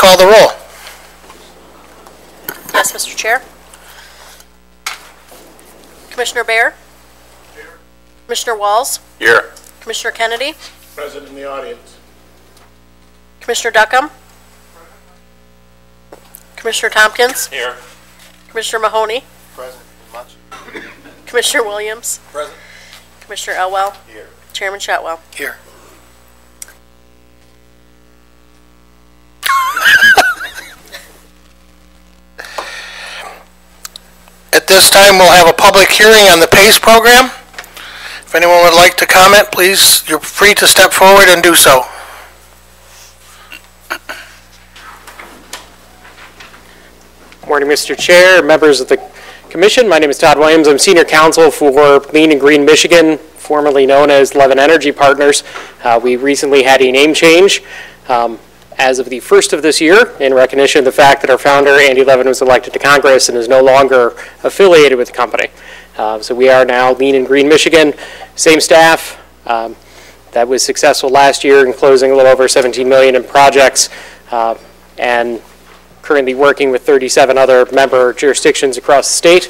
call the roll. Yes, Mr. Chair. Commissioner Baer? Here. Commissioner Walls? Here. Commissioner Kennedy? Present in the audience. Commissioner Duckham? Commissioner Tompkins? Here. Commissioner Mahoney? Present in much. Commissioner Williams? Present. Commissioner Elwell? Here. Chairman Shotwell? Here. At this time, we'll have a public hearing on the PACE program. If anyone would like to comment, please, you're free to step forward and do so. Morning, Mr. Chair, members of the Commission. My name is Todd Williams. I'm Senior Counsel for Clean and Green Michigan, formerly known as Levin Energy Partners. We recently had a name change as of the first of this year in recognition of the fact that our founder, Andy Levin, was elected to Congress and is no longer affiliated with the company. So we are now Lean and Green Michigan, same staff. That was successful last year in closing a little over $17 million in projects and currently working with 37 other member jurisdictions across the state.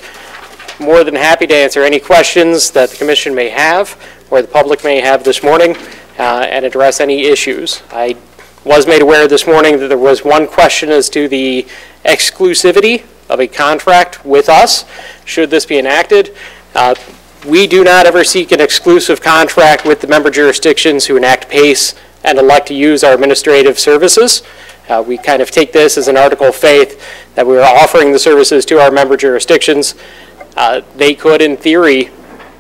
More than happy to answer any questions that the Commission may have or the public may have this morning and address any issues. I was made aware this morning that there was one question as to the exclusivity of a contract with us, should this be enacted. We do not ever seek an exclusive contract with the member jurisdictions who enact PACE and elect to use our administrative services. We kind of take this as an article of faith that we are offering the services to our member jurisdictions. They could, in theory,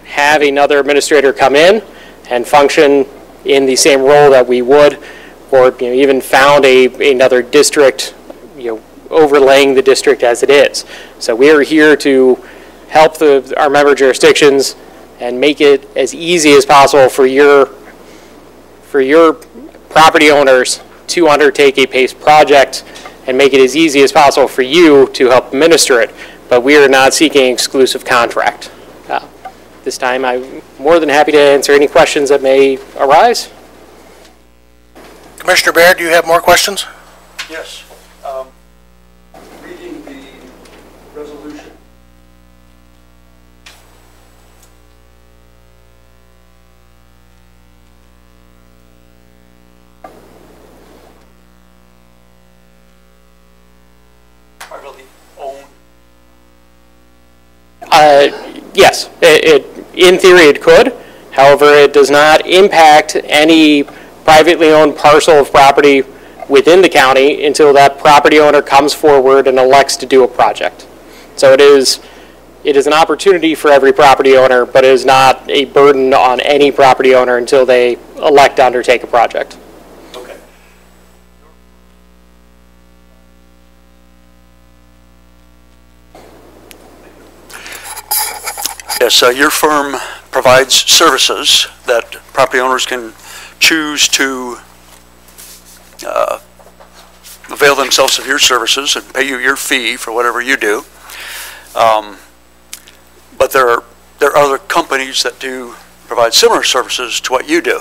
have another administrator come in and function in the same role that we would, or even found another district, overlaying the district as it is. So we are here to help our member jurisdictions and make it as easy as possible for your property owners to undertake a PACE project and make it as easy as possible for you to help administer it. But we are not seeking an exclusive contract. This time I'm more than happy to answer any questions that may arise. Commissioner Baer, do you have more questions? Yes. Reading the resolution. Privately owned. Yes, in theory it could. However, it does not impact any privately owned parcel of property within the county until that property owner comes forward and elects to do a project. So it is an opportunity for every property owner, but it is not a burden on any property owner until they elect to undertake a project. Okay. Yes, your firm provides services that property owners can choose to avail themselves of your services and pay you your fee for whatever you do. But there are other companies that do provide similar services to what you do.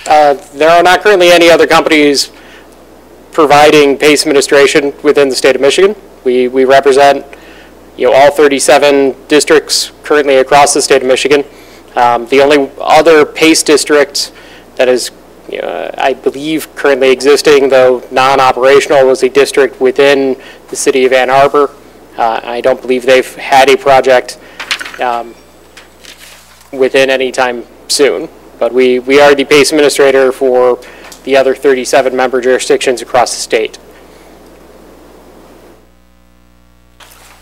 There are not currently any other companies providing PACE administration within the state of Michigan. We represent all 37 districts currently across the state of Michigan. The only other PACE district that is, I believe, currently existing, though non-operational, was a district within the city of Ann Arbor. I don't believe they've had a project within any time soon. But we are the PACE administrator for the other 37 member jurisdictions across the state.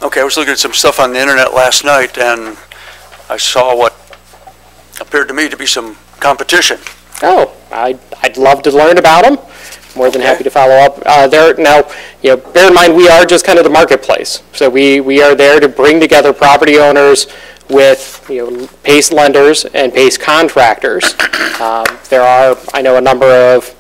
Okay, I was looking at some stuff on the internet last night, and I saw what appeared to me to be some competition. Oh, I'd love to learn about them. More than happy to follow up. Now, bear in mind we are just kind of the marketplace. So we are there to bring together property owners with PACE lenders and PACE contractors. There are, I know, a number of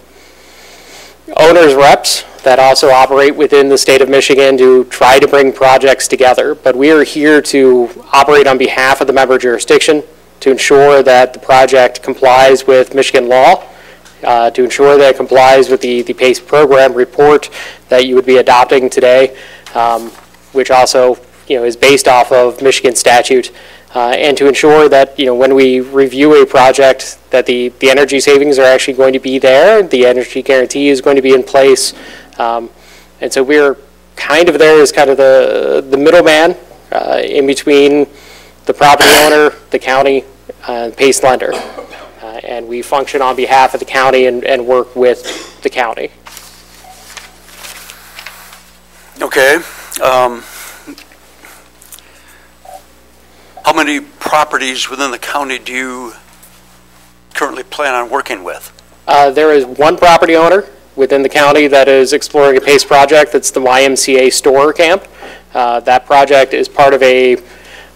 owners reps that also operate within the state of Michigan to try to bring projects together. But we are here to operate on behalf of the member jurisdiction to ensure that the project complies with Michigan law to ensure that it complies with the PACE program report that you would be adopting today, which also is based off of Michigan statute, and to ensure that when we review a project that the energy savings are actually going to be there, the energy guarantee is going to be in place, and so we're kind of there as kind of the middleman in between the property owner, the county, and PACE lender. And we function on behalf of the county and work with the county. Okay. How many properties within the county do you currently plan on working with? There is one property owner within the county that is exploring a PACE project. That's the YMCA store camp. That project is part of a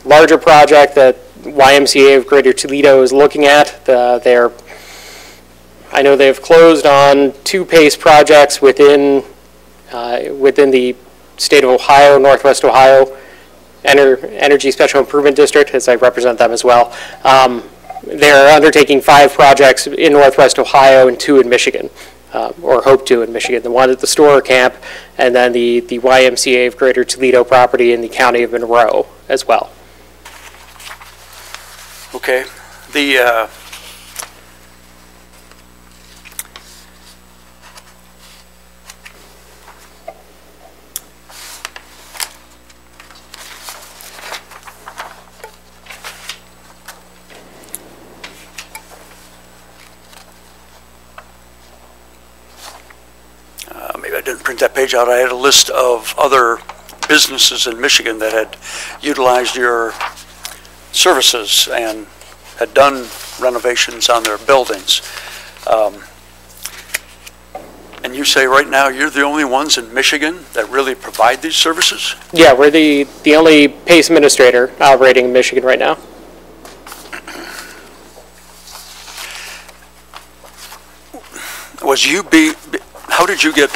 larger project that YMCA of Greater Toledo is looking at. I know they've closed on 2 PACE projects within the state of Ohio, Northwest Ohio Energy Special Improvement District, as I represent them as well. They're undertaking 5 projects in Northwest Ohio and 2 in Michigan, or hope to in Michigan. The one at the store camp, and then the YMCA of Greater Toledo property in the county of Monroe as well. Okay. Maybe I didn't print that page out. I had a list of other businesses in Michigan that had utilized your services and had done renovations on their buildings. And you say right now you're the only ones in Michigan that really provide these services? Yeah, we're the only PACE administrator operating in Michigan right now. How did you get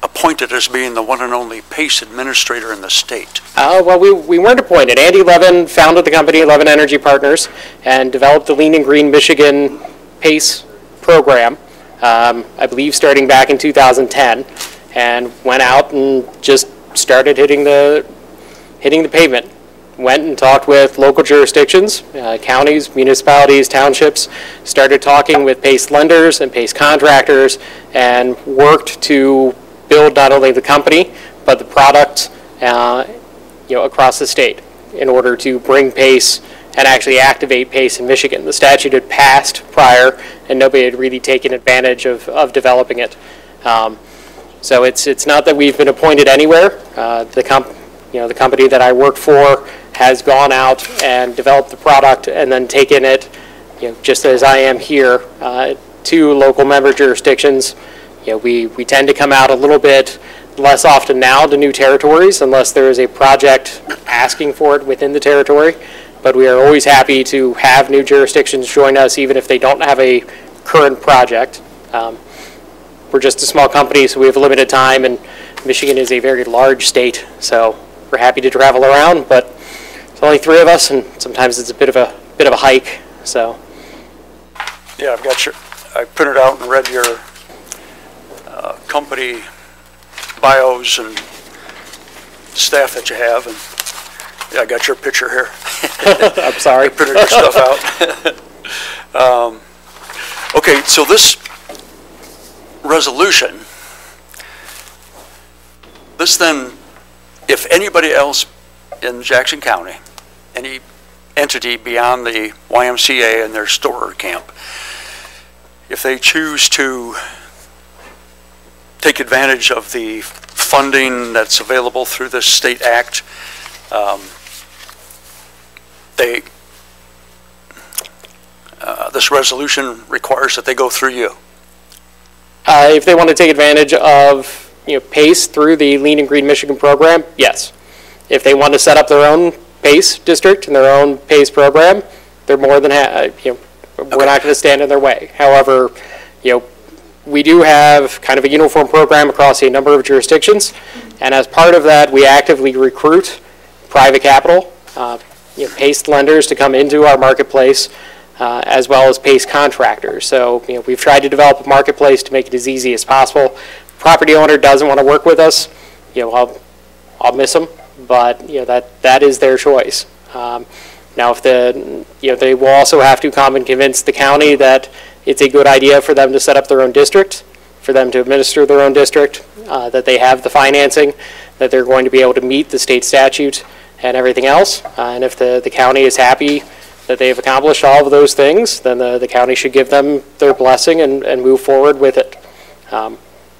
appointed as being the one and only PACE administrator in the state? Well, we weren't appointed. Andy Levin founded the company, Levin Energy Partners, and developed the Lean and Green Michigan PACE program, I believe starting back in 2010, and went out and just started hitting the pavement. Went and talked with local jurisdictions, counties, municipalities, townships, started talking with PACE lenders and PACE contractors, and worked to build not only the company, but the product across the state in order to bring PACE and actually activate PACE in Michigan. The statute had passed prior, and nobody had really taken advantage of developing it. So it's not that we've been appointed anywhere. The company that I work for has gone out and developed the product and then taken it, just as I am here, to local member jurisdictions. We tend to come out a little bit less often now to new territories unless there is a project asking for it within the territory. But we are always happy to have new jurisdictions join us, even if they don't have a current project. We're just a small company, so we have a limited time, and Michigan is a very large state, so we're happy to travel around. But it's only 3 of us, and sometimes it's a bit of a hike. So Yeah, I printed out and read your company bios and staff that you have, and yeah, I got your picture here. I'm sorry. I printed your stuff out. Okay, so this resolution, this then, if anybody else in Jackson County, any entity beyond the YMCA and their store camp, if they choose to take advantage of the funding that's available through this state act, this resolution requires that they go through you. If they want to take advantage of PACE through the Lean and Green Michigan program, yes. If they want to set up their own PACE district and their own PACE program, they're more than we're not going to stand in their way. However, we do have kind of a uniform program across a number of jurisdictions, and as part of that, we actively recruit private capital, PACE lenders to come into our marketplace as well as PACE contractors. So, we've tried to develop a marketplace to make it as easy as possible. Property owner doesn't want to work with us, I'll miss them, but, that is their choice. Now, if they will also have to come and convince the county that it's a good idea for them to set up their own district, for them to administer their own district, that they have the financing, that they're going to be able to meet the state statute and everything else. And if the county is happy that they've accomplished all of those things, then the county should give them their blessing and move forward with it.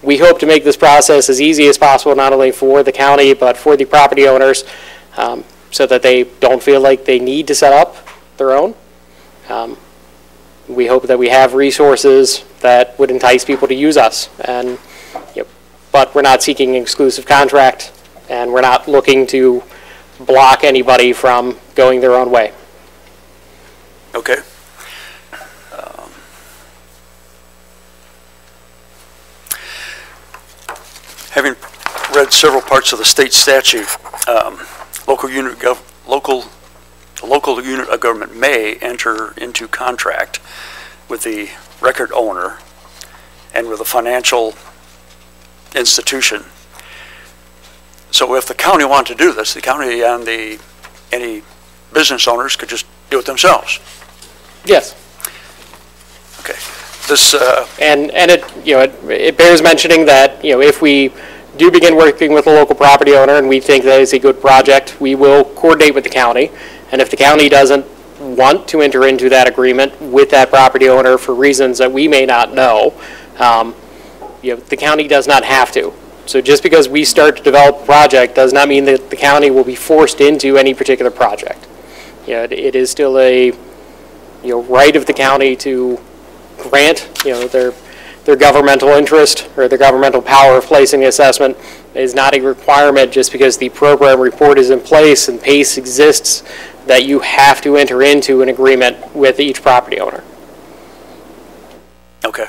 We hope to make this process as easy as possible, not only for the county, but for the property owners, so that they don't feel like they need to set up their own. We hope that we have resources that would entice people to use us, and but we're not seeking an exclusive contract, and we're not looking to block anybody from going their own way. Okay. Having read several parts of the state statute, local unit of government may enter into contract with the record owner and with a financial institution. So if the county wanted to do this, the county and any business owners could just do it themselves. Yes. Okay. This And it bears mentioning that if we do begin working with a local property owner and we think that is a good project, we will coordinate with the county. And if the county doesn't want to enter into that agreement with that property owner for reasons that we may not know, the county does not have to. So just because we start to develop a project does not mean that the county will be forced into any particular project. It is still a right of the county to grant their governmental interest or their governmental power of placing the assessment. Is not a requirement just because the program report is in place and PACE exists that you have to enter into an agreement with each property owner. Okay.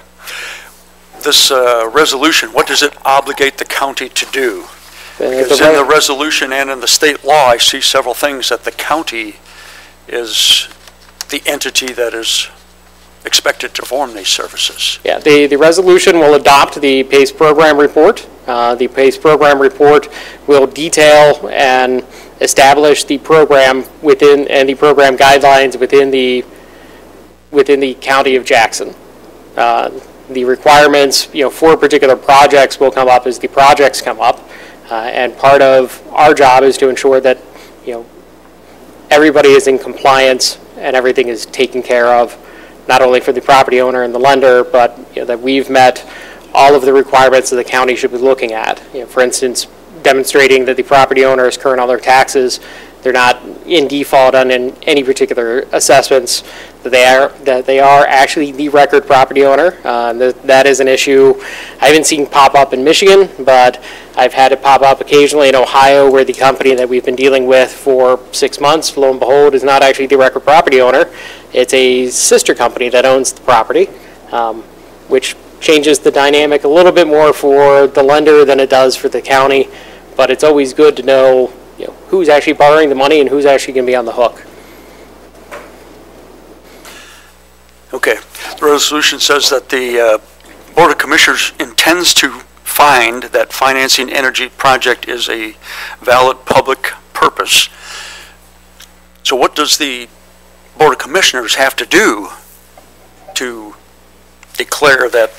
This resolution, what does it obligate the county to do? Because in the resolution and in the state law, I see several things that the county is the entity that is expected to perform these services. Yeah, the resolution will adopt the PACE program report. The PACE program report will detail and establish the program within and the program guidelines within the county of Jackson. The requirements, for particular projects will come up as the projects come up, and part of our job is to ensure that everybody is in compliance and everything is taken care of, not only for the property owner and the lender, but that we've met all of the requirements that the county should be looking at. For instance, demonstrating that the property owner is current on their taxes, they're not in default on any particular assessments, that they are actually the record property owner. That is an issue I haven't seen pop up in Michigan, but I've had it pop up occasionally in Ohio, where the company that we've been dealing with for 6 months, lo and behold, is not actually the record property owner. It's a sister company that owns the property, which changes the dynamic a little bit more for the lender than it does for the county. But it's always good to know, who's actually borrowing the money and who's actually going to be on the hook. Okay. The resolution says that the Board of Commissioners intends to find that financing energy project is a valid public purpose. So what does the Board of Commissioners have to do to declare that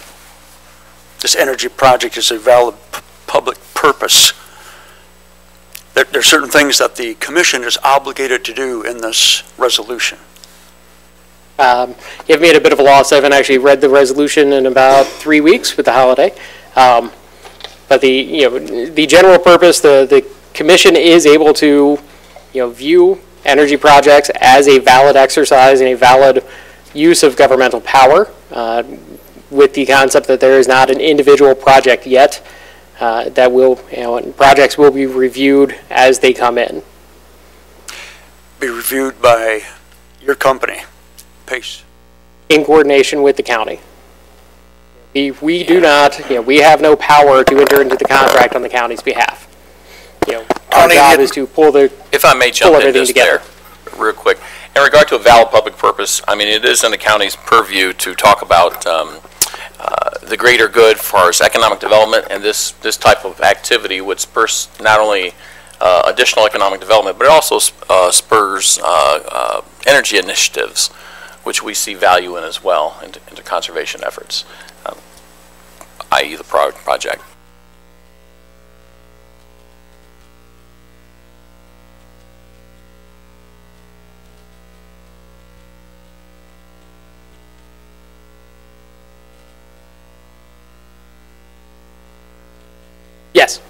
this energy project is a valid public purpose? There are certain things that the commission is obligated to do in this resolution. You've made a bit of a loss. I haven't actually read the resolution in about 3 weeks with the holiday. But the general purpose, the commission is able to view energy projects as a valid exercise and a valid use of governmental power, with the concept that there is not an individual project yet. That will, projects will be reviewed as they come in. Be reviewed by your company, PACE. In coordination with the county. We do not, we have no power to enter into the contract on the county's behalf. Our job is to pull If I may jump in everything just together. there. real quick. In regard to a valid public purpose, I mean, it is in the county's purview to talk about the greater good as far as economic development, and this type of activity would spur not only additional economic development, but it also spurs energy initiatives, which we see value in as well, into conservation efforts, i.e. the project. Yes.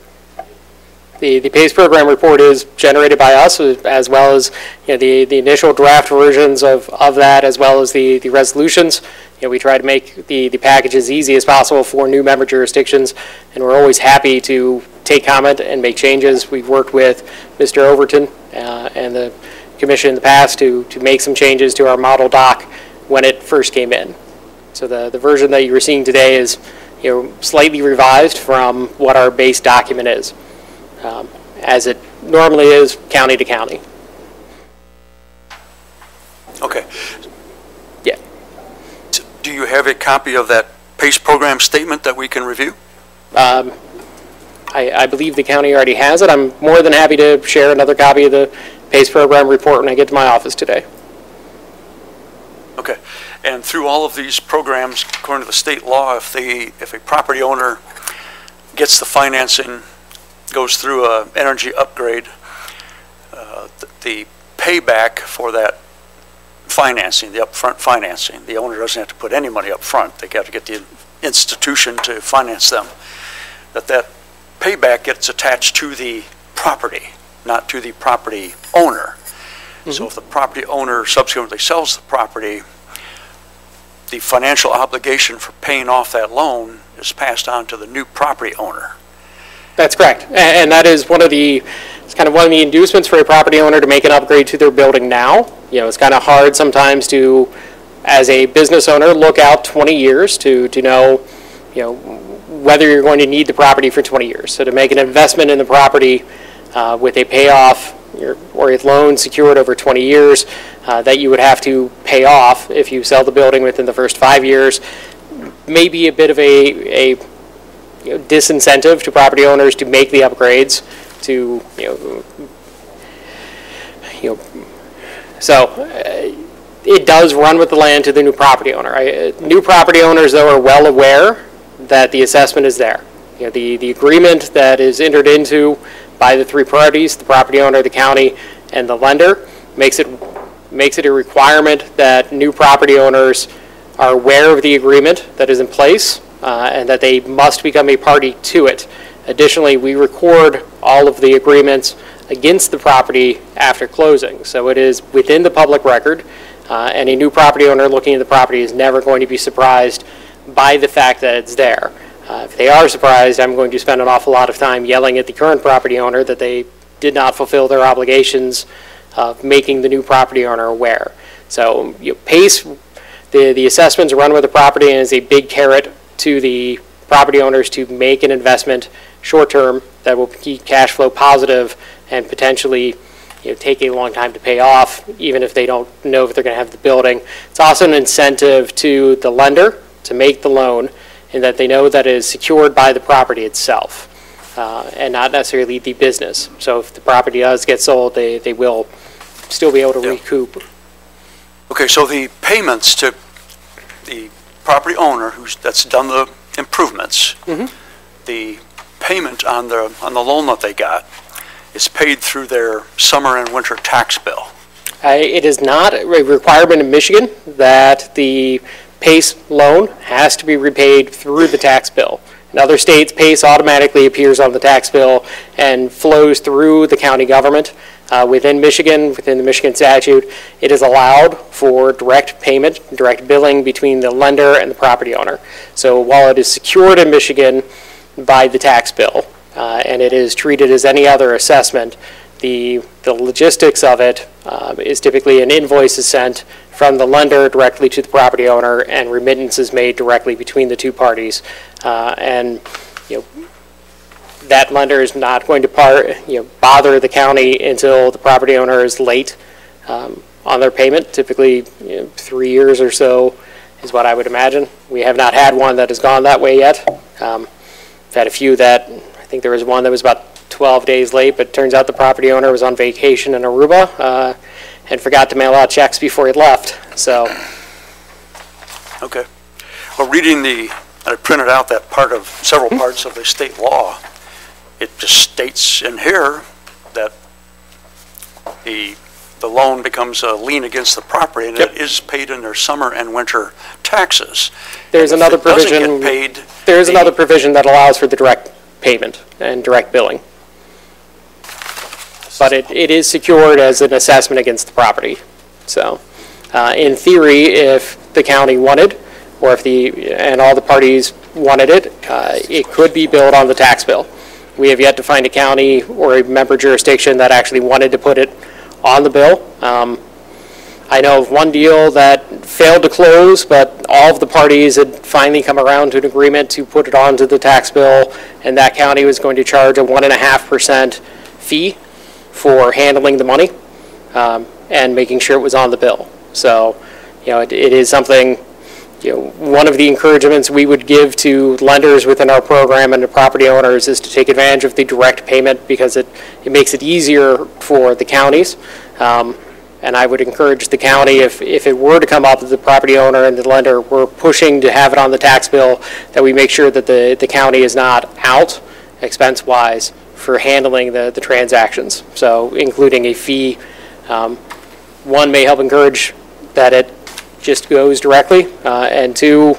The PACE program report is generated by us, as well as the initial draft versions of that, as well as the resolutions. We try to make the package as easy as possible for new member jurisdictions, and we're always happy to take comment and make changes. We've worked with Mr. Overton and the commission in the past to make some changes to our model doc when it first came in. So the version that you were seeing today is slightly revised from what our base document is, as it normally is county to county. Okay. Yeah. Do you have a copy of that PACE program statement that we can review? I believe the county already has it. I'm more than happy to share another copy of the PACE program report when I get to my office today. Okay. And through all of these programs, according to the state law, if a property owner gets the financing, goes through an energy upgrade, the payback for that financing, the upfront financing, the owner doesn't have to put any money up front. They have to get the institution to finance them. That payback gets attached to the property, not to the property owner. Mm-hmm. So if the property owner subsequently sells the property, the financial obligation for paying off that loan is passed on to the new property owner. That's correct, and that is it's kind of one of the inducements for a property owner to make an upgrade to their building now. It's kind of hard sometimes to, as a business owner, look out 20 years to know, whether you're going to need the property for 20 years. So to make an investment in the property with a payoff or a loan secured over 20 years that you would have to pay off if you sell the building within the first 5 years, may be a bit of a disincentive to property owners to make the upgrades to so it does run with the land to the new property owner. New property owners, though, are well aware that the assessment is there. The agreement that is entered into by the three parties, the property owner, the county, and the lender, makes it a requirement that new property owners are aware of the agreement that is in place and that they must become a party to it. Additionally, we record all of the agreements against the property after closing, so it is within the public record, and a new property owner looking at the property is never going to be surprised by the fact that it's there. If they are surprised, I'm going to spend an awful lot of time yelling at the current property owner that they did not fulfill their obligations of making the new property owner aware. So PACE, the assessments run with the property, and is a big carrot to the property owners to make an investment short-term that will keep cash flow positive and potentially take a long time to pay off, even if they don't know if they're going to have the building. It's also an incentive to the lender to make the loan, and that they know that it is secured by the property itself and not necessarily the business. So if the property does get sold, they will still be able to recoup. Okay, so the payments to the property owner that's done the improvements, mm-hmm. the payment on the loan that they got is paid through their summer and winter tax bill. It is not a requirement in Michigan that the PACE loan has to be repaid through the tax bill. In other states, PACE automatically appears on the tax bill and flows through the county government. Within Michigan, within the Michigan statute, it is allowed for direct payment, direct billing between the lender and the property owner. So while it is secured in Michigan by the tax bill, and it is treated as any other assessment, the logistics of it is typically an invoice is sent from the lender directly to the property owner, and remittance is made directly between the two parties. And that lender is not going to bother the county until the property owner is late on their payment. Typically, 3 years or so is what I would imagine. We have not had one that has gone that way yet. We've had a few that, I think there was one that was about 12 days late, but it turns out the property owner was on vacation in Aruba and forgot to mail out checks before he left. So, Okay. Well, reading I printed out that part of, several parts of the state law. It just states in here that the loan becomes a lien against the property, and it is paid in their summer and winter taxes. there's If another it doesn't provision. get paid, There's another provision that allows for the direct payment and direct billing. But it is secured as an assessment against the property. So, in theory, if the county wanted, or if and all the parties wanted it, it could be billed on the tax bill. We have yet to find a county or a member jurisdiction that actually wanted to put it on the bill. I know of one deal that failed to close, but all of the parties had finally come around to an agreement to put it onto the tax bill, and that county was going to charge a 1.5% fee for handling the money and making sure it was on the bill. So, it is something, one of the encouragements we would give to lenders within our program and to property owners is to take advantage of the direct payment, because it makes it easier for the counties. And I would encourage the county, if it were to come up that the property owner and the lender were pushing to have it on the tax bill, that we make sure that the county is not out expense-wise for handling the transactions. So including a fee, one, may help encourage that it just goes directly, and two,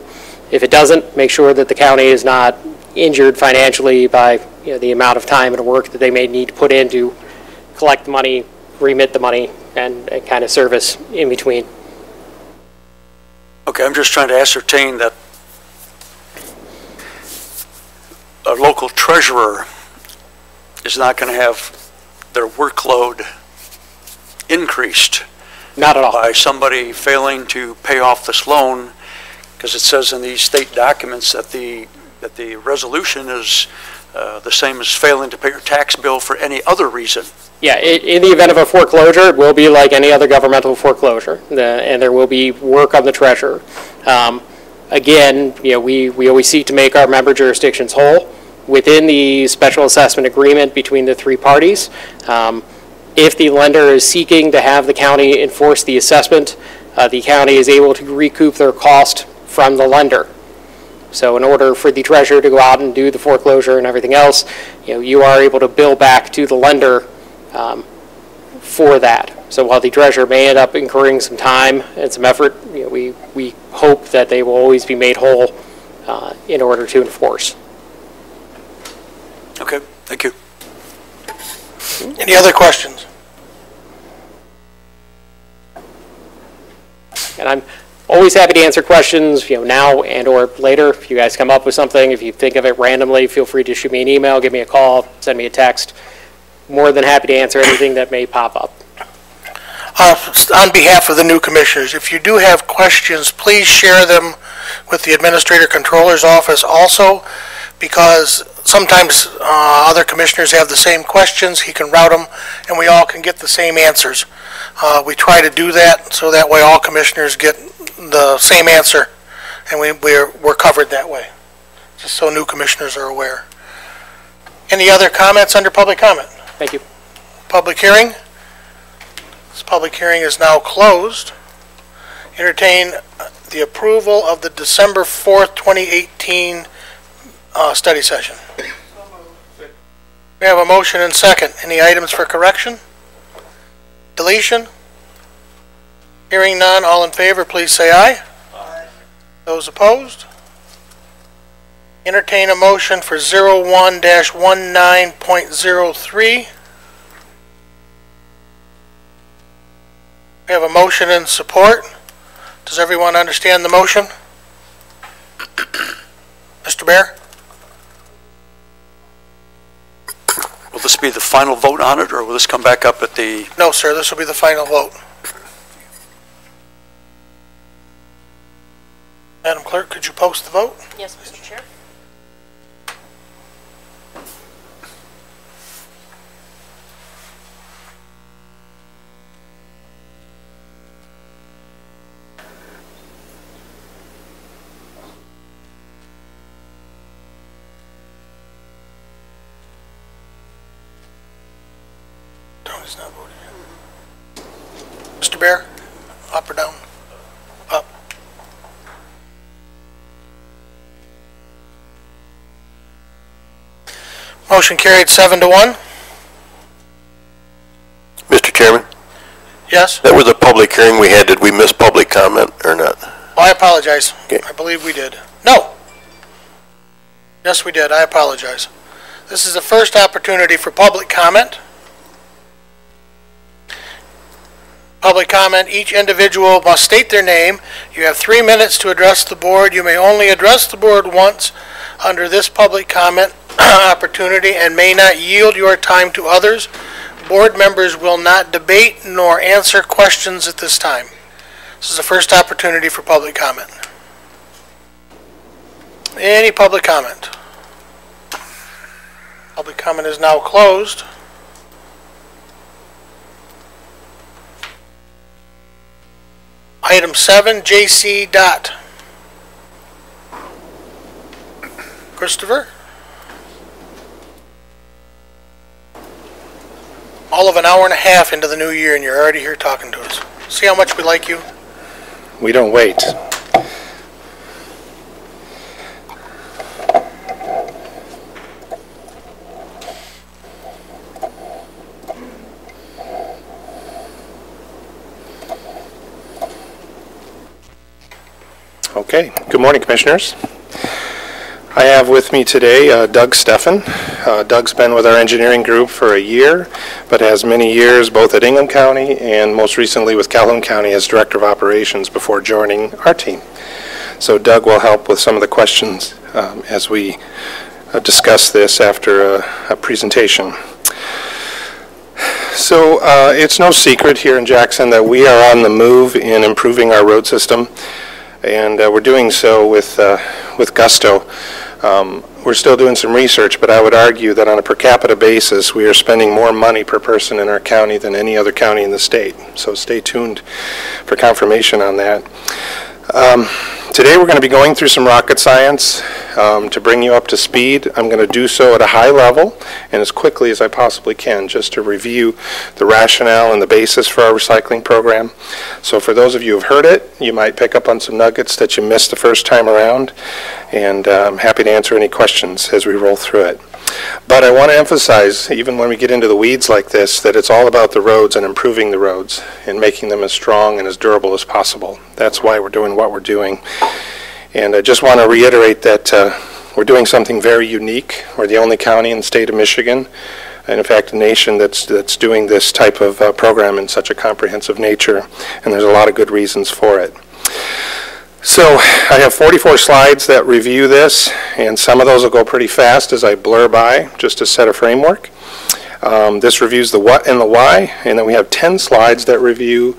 if it doesn't, make sure that the county is not injured financially by the amount of time and work that they may need to put in to collect the money, remit the money, and kind of service in between. Okay, I'm just trying to ascertain that a local treasurer is not going to have their workload increased Not at all. by somebody failing to pay off this loan, because it says in these state documents that the resolution is the same as failing to pay your tax bill for any other reason. Yeah, in the event of a foreclosure, it will be like any other governmental foreclosure, and there will be work on the treasurer. Again, we always seek to make our member jurisdictions whole within the special assessment agreement between the three parties. If the lender is seeking to have the county enforce the assessment, the county is able to recoup their cost from the lender. So in order for the treasurer to go out and do the foreclosure and everything else, you are able to bill back to the lender for that. So while the treasurer may end up incurring some time and some effort, we hope that they will always be made whole in order to enforce. Okay, thank you. Any other questions? And I'm always happy to answer questions, now and or later. If you guys come up with something, if you think of it randomly, feel free to shoot me an email, give me a call, send me a text. More than happy to answer anything that may pop up. On behalf of the new commissioners, if you do have questions, please share them with the Administrator Controller's office also, because sometimes other commissioners have the same questions. He can route them, and we all can get the same answers. We try to do that so that way all commissioners get the same answer, and we're covered that way, just so new commissioners are aware. Any other comments under public comment? Thank you. Public hearing. This public hearing is now closed. Entertain the approval of the December 4th, 2018 study session. We have a motion and second. Any items for correction? Deletion? Hearing none, all in favor, please say aye. Aye. Those opposed? Entertain a motion for 01-19.03. We have a motion and support. Does everyone understand the motion? Mr. Bear? Will this be the final vote on it, or will this come back up at the... No, sir, this will be the final vote. Madam Clerk, could you post the vote? Yes, Mr. Chair. He's not voting yet. Mr. Bear, up or down? Up. Motion carried 7-1. Mr. Chairman, Yes? that was a public hearing we had. Did we miss public comment or not? Oh, I apologize. Okay. I believe we did. No. Yes, we did. I apologize. This is the first opportunity for public comment. Public comment, each individual must state their name. You have 3 minutes to address the board. You may only address the board once under this public comment opportunity and may not yield your time to others. Board members will not debate nor answer questions at this time. This is the first opportunity for public comment. Any public comment? Public comment is now closed. Item 7, J.C. Dot. Christopher? All of an hour and a half into the new year and you're already here talking to us. See how much we like you? We don't wait. Okay, good morning, Commissioners. I have with me today Doug Steffen. Doug's been with our engineering group for a year, but has many years both at Ingham County and most recently with Calhoun County as Director of Operations before joining our team. So Doug will help with some of the questions as we discuss this after a presentation. So it's no secret here in Jackson that we are on the move in improving our road system, and we're doing so with gusto. We're still doing some research, but I would argue that on a per capita basis, we are spending more money per person in our county than any other county in the state. So stay tuned for confirmation on that. Today we're going to be going through some rocket science to bring you up to speed. I'm going to do so at a high level and as quickly as I possibly can, just to review the rationale and the basis for our recycling program. So for those of you who have heard it, you might pick up on some nuggets that you missed the first time around, and I'm happy to answer any questions as we roll through it. But I want to emphasize, even when we get into the weeds like this, that it's all about the roads and improving the roads and making them as strong and as durable as possible. That's why we're doing what we're doing. And I just want to reiterate that we're doing something very unique. We're the only county in the state of Michigan, and in fact a nation that's doing this type of program in such a comprehensive nature, and there's a lot of good reasons for it. So I have 44 slides that review this, and some of those will go pretty fast as I blur by, just to set a framework. This reviews the what and the why, and then we have 10 slides that review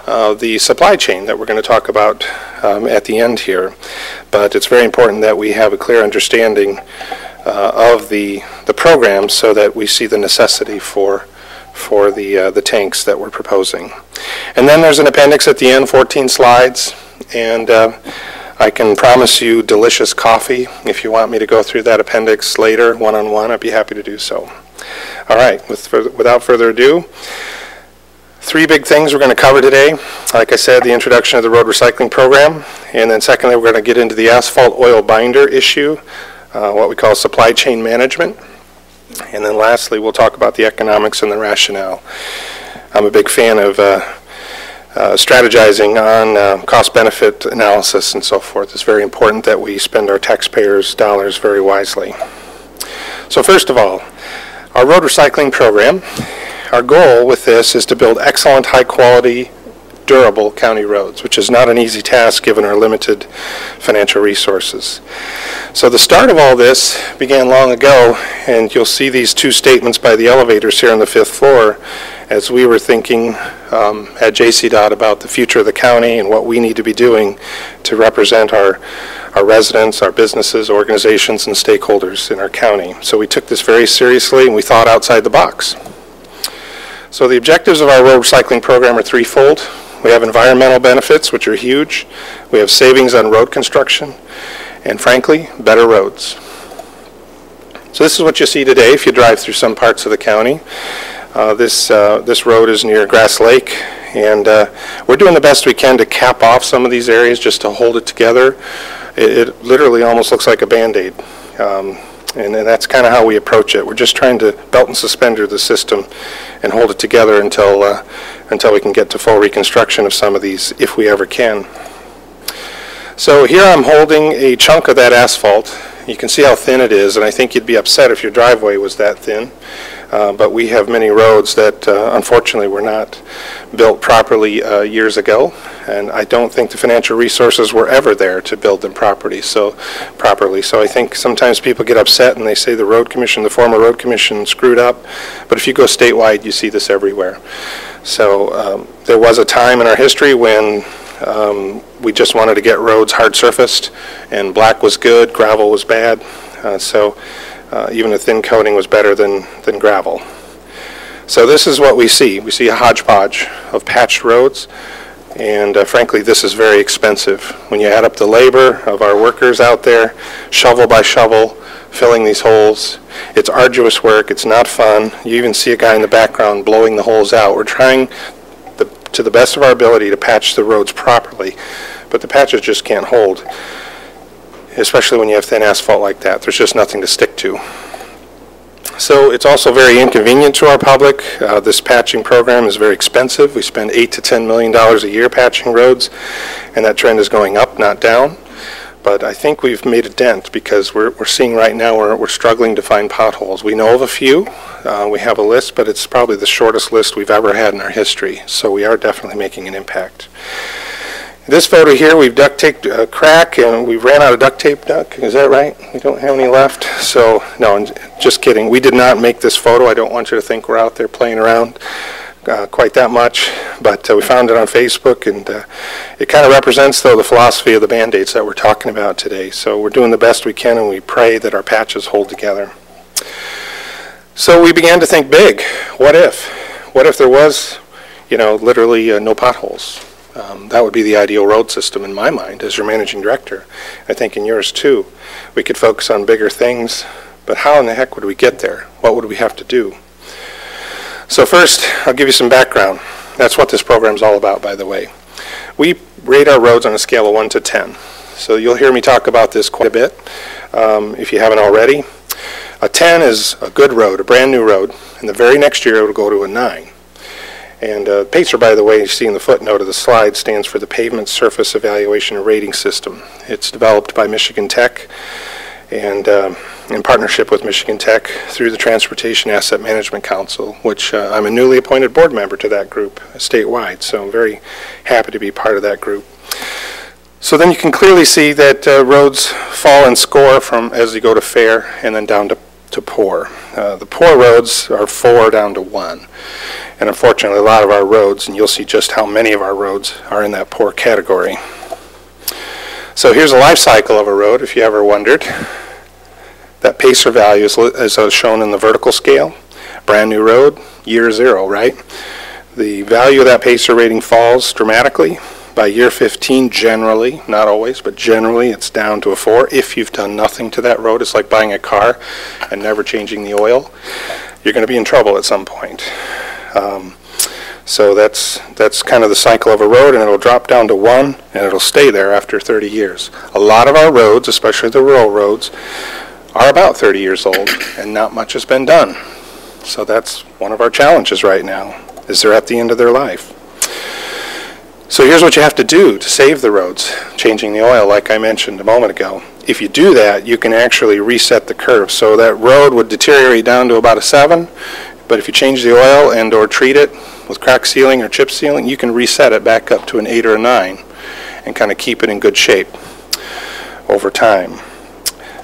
the supply chain that we're going to talk about at the end here. But it's very important that we have a clear understanding of the program so that we see the necessity for the tanks that we're proposing. And then there's an appendix at the end, 14 slides. And I can promise you delicious coffee. If you want me to go through that appendix later, one-on-one, I'd be happy to do so. All right, without further ado, 3 big things we're going to cover today. Like I said, the introduction of the road recycling program. And then secondly, we're going to get into the asphalt oil binder issue, what we call supply chain management. And then lastly, we'll talk about the economics and the rationale. I'm a big fan of strategizing on cost-benefit analysis and so forth. It's very important that we spend our taxpayers' dollars very wisely. So first of all, our road recycling program, our goal with this is to build excellent, high-quality, durable county roads, which is not an easy task given our limited financial resources. So the start of all this began long ago, and you'll see these 2 statements by the elevators here on the 5th floor as we were thinking at JCDOT about the future of the county and what we need to be doing to represent our residents, our businesses, organizations, and stakeholders in our county. So we took this very seriously and we thought outside the box. So the objectives of our road recycling program are threefold. We have environmental benefits, which are huge. We have savings on road construction, and frankly, better roads. So this is what you see today if you drive through some parts of the county. This road is near Grass Lake, and we're doing the best we can to cap off some of these areas just to hold it together. It literally almost looks like a Band-Aid, and that's kind of how we approach it. We're just trying to belt and suspender the system and hold it together until we can get to full reconstruction of some of these, if we ever can. So here I'm holding a chunk of that asphalt. You can see how thin it is, and I think you'd be upset if your driveway was that thin. But we have many roads that unfortunately were not built properly years ago, and I don't think the financial resources were ever there to build them properly. So I think sometimes people get upset and they say the road commission, the former road commission, screwed up. But if you go statewide, you see this everywhere. So there was a time in our history when we just wanted to get roads hard surfaced, and black was good, gravel was bad. Even a thin coating was better than gravel. So this is what we see. We see a hodgepodge of patched roads, and frankly, this is very expensive. When you add up the labor of our workers out there, shovel by shovel, filling these holes, it's arduous work, it's not fun. You even see a guy in the background blowing the holes out. We're trying to the best of our ability to patch the roads properly, but the patches just can't hold, especially when you have thin asphalt like that. There's just nothing to stick to. So it's also very inconvenient to our public. This patching program is very expensive. We spend $8 to $10 million a year patching roads, and that trend is going up, not down. But I think we've made a dent, because we're seeing right now we're struggling to find potholes. We know of a few. We have a list, but it's probably the shortest list we've ever had in our history. So we are definitely making an impact. This photo here, we've duct taped a crack, and we ran out of duct tape, Duck. Is that right? We don't have any left. So, no, just kidding. We did not make this photo. I don't want you to think we're out there playing around quite that much. But we found it on Facebook, and it kind of represents, though, the philosophy of the Band-Aids that we're talking about today. So we're doing the best we can, and we pray that our patches hold together. So we began to think big. What if? What if there was, literally no potholes? That would be the ideal road system in my mind as your managing director. I think in yours too. We could focus on bigger things, but how in the heck would we get there? What would we have to do? So first, I'll give you some background. That's what this program is all about, by the way. We rate our roads on a scale of 1 to 10. So you'll hear me talk about this quite a bit if you haven't already. A 10 is a good road, a brand new road, and the very next year it will go to a 9. And PACER, by the way, you see in the footnote of the slide, stands for the Pavement Surface Evaluation and Rating System. It's developed by Michigan Tech, and in partnership with Michigan Tech through the Transportation Asset Management Council, which I'm a newly appointed board member to that group statewide, so I'm very happy to be part of that group. So then you can clearly see that roads fall in score from as you go to fair and then down to poor. The poor roads are 4 down to 1. And unfortunately, a lot of our roads, and you'll see just how many of our roads are in that poor category. So here's a life cycle of a road, if you ever wondered. That PACER value is shown in the vertical scale. Brand new road, year 0, right? The value of that PACER rating falls dramatically. By year 15, generally, not always, but generally, it's down to a 4. If you've done nothing to that road, it's like buying a car and never changing the oil. You're going to be in trouble at some point. So that's kind of the cycle of a road, and it'll drop down to 1, and it'll stay there after 30 years. A lot of our roads, especially the rural roads, are about 30 years old, and not much has been done. So that's one of our challenges right now, is they're at the end of their life. So here's what you have to do to save the roads, changing the oil like I mentioned a moment ago. If you do that, you can actually reset the curve. So that road would deteriorate down to about a 7, but if you change the oil and or treat it with crack sealing or chip sealing, you can reset it back up to an 8 or a 9 and kind of keep it in good shape over time.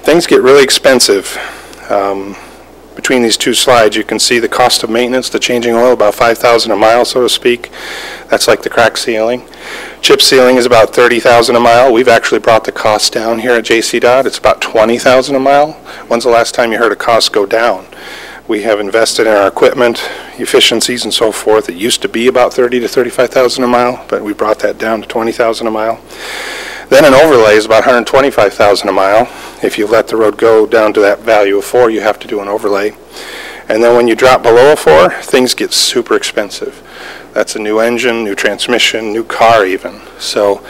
Things get really expensive. Between these two slides, you can see the cost of maintenance, the changing oil, about $5,000 a mile, so to speak. That's like the crack sealing. Chip sealing is about $30,000 a mile. We've actually brought the cost down here at JCDOT. It's about $20,000 a mile. When's the last time you heard a cost go down? We have invested in our equipment, efficiencies, and so forth. It used to be about $30,000 to $35,000 a mile, but we brought that down to $20,000 a mile. Then an overlay is about $125,000 a mile. If you let the road go down to that value of 4, you have to do an overlay. And then when you drop below a 4, things get super expensive. That's a new engine, new transmission, new car even. So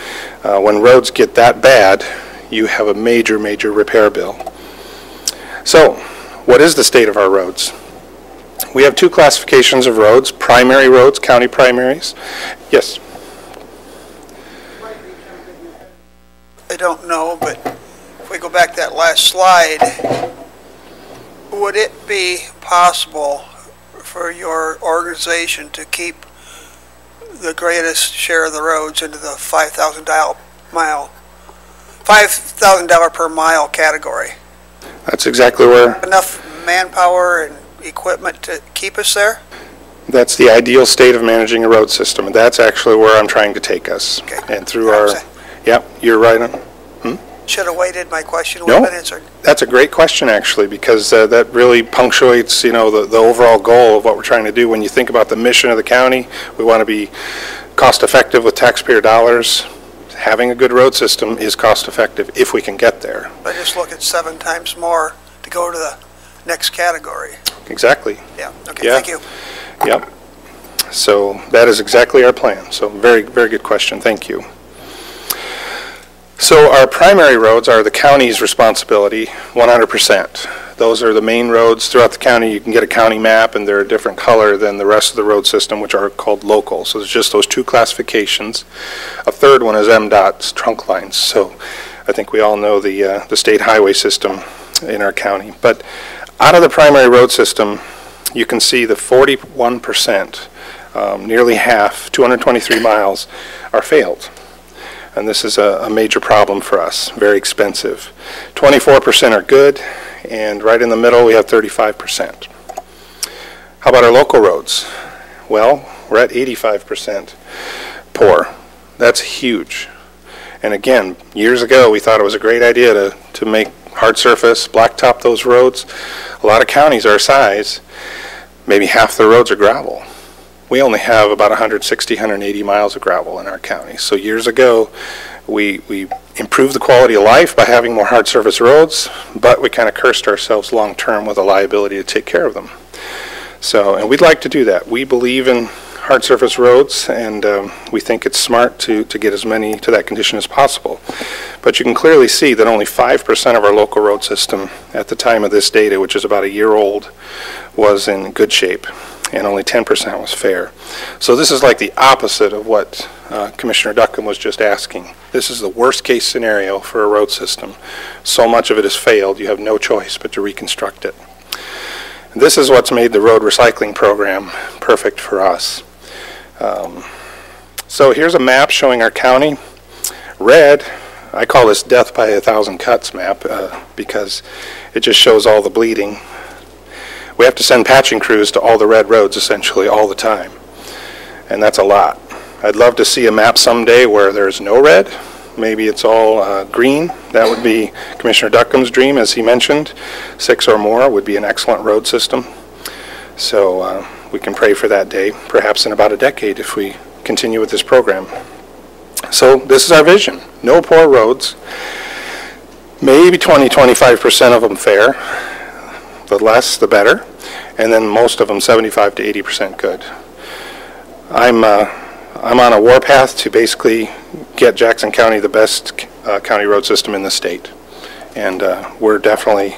when roads get that bad, you have a major, major repair bill. So what is the state of our roads? We have 2 classifications of roads, primary roads, county primaries. Yes? I don't know, but if we go back to that last slide, would it be possible for your organization to keep the greatest share of the roads into the $5,000 per mile category? That's exactly where, Enough manpower and equipment to keep us there? that's the ideal state of managing a road system, and that's actually where I'm trying to take us. Okay. And through our, yep, you're right on. Should have waited. My question would No. have been answered. That's a great question, actually, because that really punctuates, the overall goal of what we're trying to do. When you think about the mission of the county, we want to be cost-effective with taxpayer dollars. Having a good road system is cost-effective if we can get there. I just look at 7 times more to go to the next category. Exactly. Yeah, okay, Yeah. thank you. Yep. So that is exactly our plan. So very, very good question. Thank you. So our primary roads are the county's responsibility, 100%. Those are the main roads throughout the county. You can get a county map, and they're a different color than the rest of the road system, which are called local. So there's just those 2 classifications. A third one is MDOT's trunk lines. So I think we all know the state highway system in our county. But out of the primary road system, you can see the 41%, nearly half, 223 miles, are failed. And this is a major problem for us, very expensive. 24% are good, and right in the middle we have 35%. How about our local roads? Well, we're at 85% poor. That's huge. And again, years ago we thought it was a great idea to make hard surface, blacktop those roads. A lot of counties our size, maybe half the roads are gravel. We only have about 160, 180 miles of gravel in our county. So years ago, we improved the quality of life by having more hard surface roads, but we kind of cursed ourselves long term with a liability to take care of them. So, and we'd like to do that. We believe in hard surface roads, and we think it's smart to get as many to that condition as possible. But you can clearly see that only 5% of our local road system at the time of this data, which is about a year old, was in good shape, and only 10% was fair. So this is like the opposite of what Commissioner Duckham was just asking. This is the worst case scenario for a road system. So much of it has failed, you have no choice but to reconstruct it. And this is what's made the road recycling program perfect for us. So here's a map showing our county. Red, I call this death by 1,000 cuts map because it just shows all the bleeding. We have to send patching crews to all the red roads essentially all the time, and that's a lot. I'd love to see a map someday where there's no red. Maybe it's all green. That would be Commissioner Duckham's dream, as he mentioned. 6 or more would be an excellent road system. So we can pray for that day, perhaps in about a decade if we continue with this program. So this is our vision. No poor roads. Maybe 20-25% of them fair. The less, the better, and then most of them 75 to 80% good. I'm on a warpath to basically get Jackson County the best county road system in the state, and we're definitely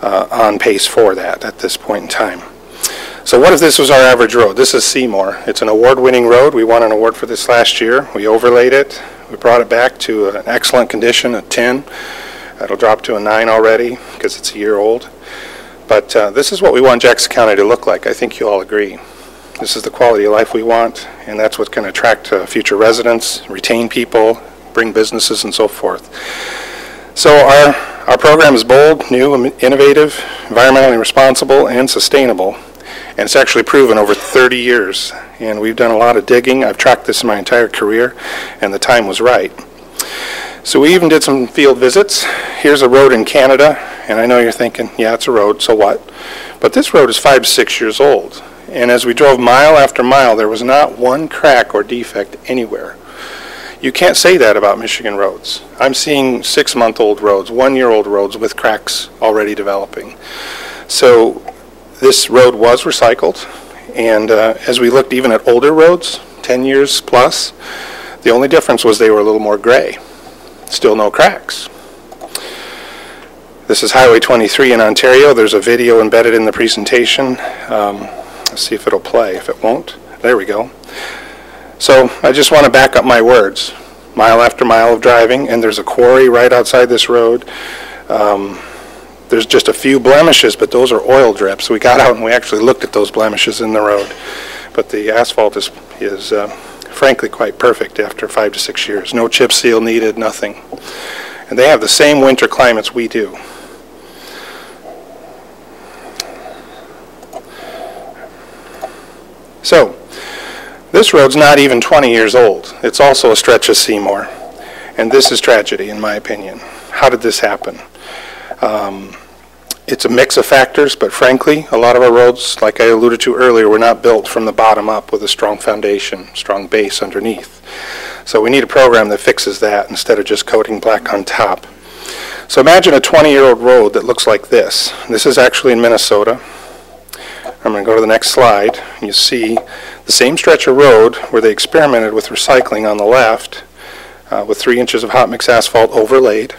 on pace for that at this point in time. So what if this was our average road? This is Seymour. It's an award-winning road. We won an award for this last year. We overlaid it. We brought it back to an excellent condition, a 10. It'll drop to a 9 already because it's a year old. But this is what we want Jackson County to look like. I think you all agree. This is the quality of life we want, and that's what's going to attract future residents, retain people, bring businesses, and so forth. So our program is bold, new, innovative, environmentally responsible, and sustainable. And it's actually proven over 30 years. And we've done a lot of digging. I've tracked this my entire career, and the time was right. So we even did some field visits. Here's a road in Canada, and I know you're thinking, yeah, it's a road, so what? But this road is 5 to 6 years old. And as we drove mile after mile, there was not one crack or defect anywhere. You can't say that about Michigan roads. I'm seeing 6-month-old roads, 1-year-old roads with cracks already developing. So This road was recycled, and as we looked even at older roads, 10 years plus, the only difference was they were a little more gray. Still no cracks. This is Highway 23 in Ontario. There's a video embedded in the presentation. Let's see if it'll play. If it won't, there we go. So I just want to back up my words. Mile after mile of driving, and there's a quarry right outside this road. There's just a few blemishes, but those are oil drips. We got out and we actually looked at those blemishes in the road. But the asphalt is frankly quite perfect after 5 to 6 years. No chip seal needed, nothing. And they have the same winter climates we do. So, this road's not even 20 years old. It's also a stretch of Seymour. And this is tragedy, in my opinion. How did this happen? It's a mix of factors, but frankly, a lot of our roads, like I alluded to earlier, were not built from the bottom up with a strong foundation, strong base underneath. So we need a program that fixes that instead of just coating black on top. So imagine a 20-year-old road that looks like this. This is actually in Minnesota. I'm going to go to the next slide. You see the same stretch of road where they experimented with recycling on the left with 3 inches of hot mix asphalt overlaid.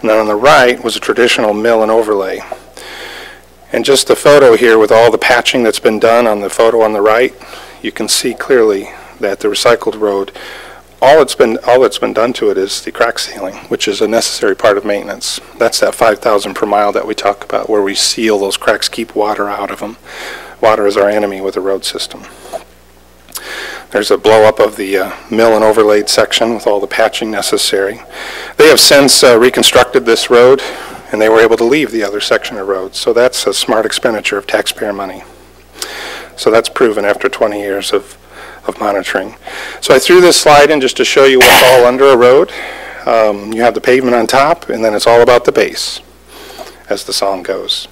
And then on the right was a traditional mill and overlay. And just the photo here with all the patching that's been done on the photo on the right, you can see clearly that the recycled road, all that's been done to it is the crack sealing, which is a necessary part of maintenance. That's that 5,000 per mile that we talk about, where we seal those cracks, keep water out of them. Water is our enemy with a road system. There's a blow up of the mill and overlaid section with all the patching necessary. They have since reconstructed this road, and they were able to leave the other section of road. So that's a smart expenditure of taxpayer money. So that's proven after 20 years of monitoring. So I threw this slide in just to show you what's all under a road. You have the pavement on top, and then it's all about the base, as the song goes.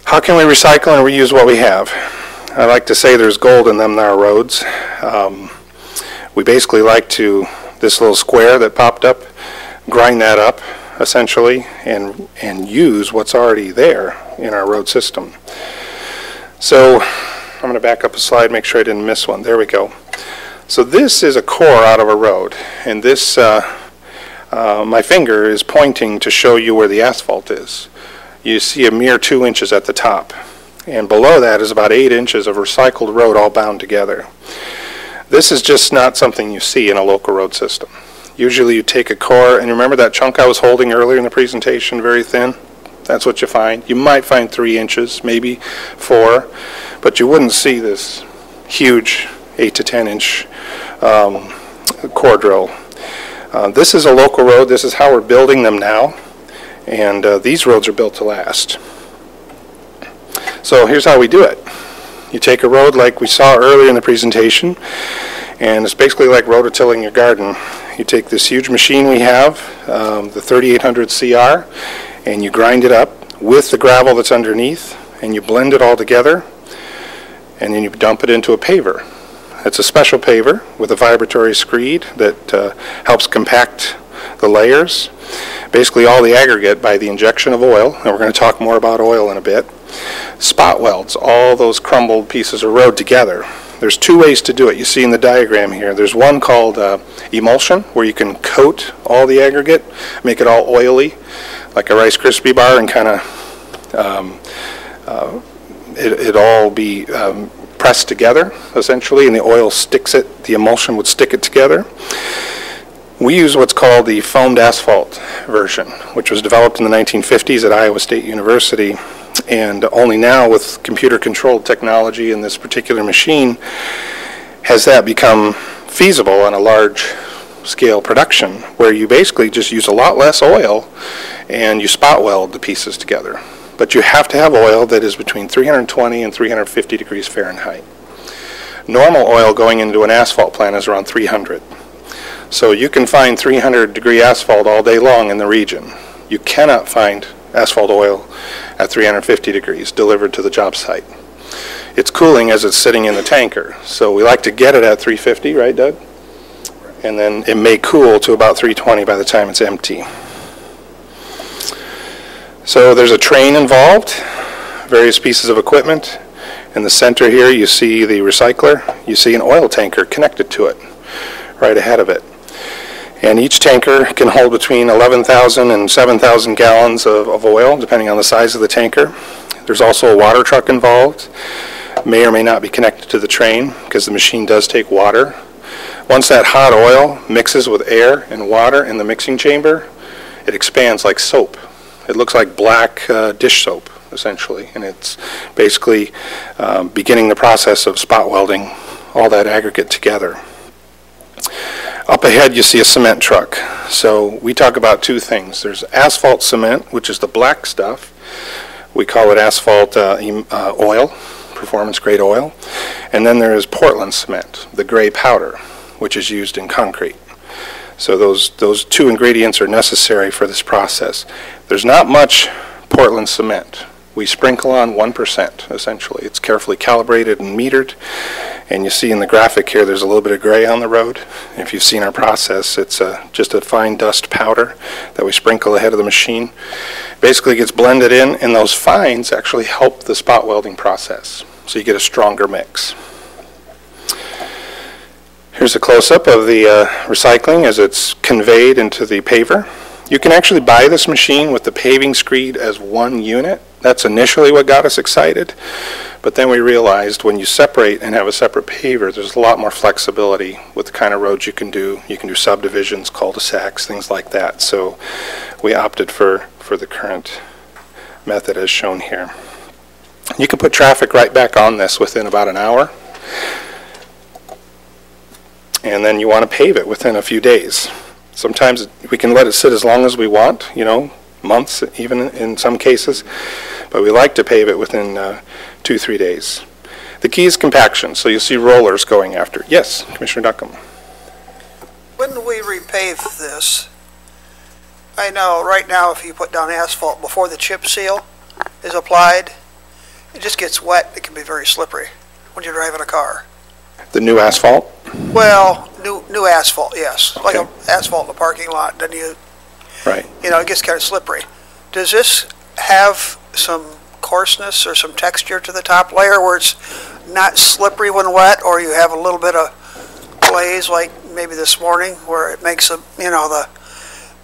How can we recycle and reuse what we have? I like to say there's gold in them in our roads. We basically like to, this little square that popped up, grind that up essentially and use what's already there in our road system. So I'm going to back up a slide, make sure I didn't miss one. There we go. So this is a core out of a road, and this, my finger is pointing to show you where the asphalt is. You see a mere 2 inches at the top, and below that is about 8 inches of recycled road all bound together. This is just not something you see in a local road system. Usually you take a core, and remember that chunk I was holding earlier in the presentation, very thin? That's what you find. You might find 3 inches, maybe 4, but you wouldn't see this huge 8 to 10 inch core drill. This is a local road. This is how we're building them now, and these roads are built to last. So here's how we do it. You take a road like we saw earlier in the presentation, and it's basically like rototilling your garden. You take this huge machine we have, the 3800 CR, and you grind it up with the gravel that's underneath, and you blend it all together, and then you dump it into a paver. It's a special paver with a vibratory screed that helps compact the layers. Basically all the aggregate by the injection of oil, and we're going to talk more about oil in a bit, spot welds all those crumbled pieces of road together. There's 2 ways to do it. You see in the diagram here. There's one called emulsion, where you can coat all the aggregate, make it all oily, like a Rice Krispie bar, and kind of it all be pressed together, essentially, and the oil sticks it, the emulsion would stick it together. We use what's called the foamed asphalt version, which was developed in the 1950s at Iowa State University, and only now with computer-controlled technology in this particular machine has that become feasible on a large-scale production, where you basically just use a lot less oil and you spot weld the pieces together. But you have to have oil that is between 320 and 350 degrees Fahrenheit. Normal oil going into an asphalt plant is around 300. So you can find 300-degree asphalt all day long in the region. You cannot find asphalt oil at 350 degrees delivered to the job site. It's cooling as it's sitting in the tanker. So we like to get it at 350, right, Doug? And then it may cool to about 320 by the time it's empty. So there's a train involved. various pieces of equipment. In the center here, you see the recycler. You see an oil tanker connected to it, right ahead of it. And each tanker can hold between 11,000 and 7,000 gallons of oil, depending on the size of the tanker. There's also a water truck involved. May or may not be connected to the train, because the machine does take water. Once that hot oil mixes with air and water in the mixing chamber, it expands like soap. It looks like black dish soap, essentially, and it's basically beginning the process of spot welding all that aggregate together. Up ahead you see a cement truck. So we talk about two things. There's asphalt cement, which is the black stuff. We call it asphalt oil, performance grade oil. And then there is Portland cement, the gray powder, which is used in concrete. So those two ingredients are necessary for this process. There's not much Portland cement. We sprinkle on 1%, essentially. It's carefully calibrated and metered. And you see in the graphic here, there's a little bit of gray on the road. If you've seen our process, it's just a fine dust powder that we sprinkle ahead of the machine. Basically gets blended in, and those fines actually help the spot welding process. So you get a stronger mix. Here's a close-up of the recycling as it's conveyed into the paver. You can actually buy this machine with the paving screed as one unit. That's initially what got us excited. But then we realized when you separate and have a separate paver, there's a lot more flexibility with the kind of roads you can do. You can do subdivisions, cul-de-sacs, things like that. So we opted for the current method as shown here. You can put traffic right back on this within about an hour. And then you want to pave it within a few days. Sometimes we can let it sit as long as we want, you know, months even in some cases, but we like to pave it within 2-3 days. The key is compaction, so you see rollers going after. Yes, Commissioner Duckham. When we repave this, I know right now if you put down asphalt before the chip seal is applied, it just gets wet. It can be very slippery when you're driving a car. The new asphalt? Well, new asphalt, yes. Like Okay. asphalt in the parking lot, then Right. you know, it gets kind of slippery. Does this have some coarseness or some texture to the top layer where it's not slippery when wet, or you have a little bit of glaze like maybe this morning where it makes a, you know, the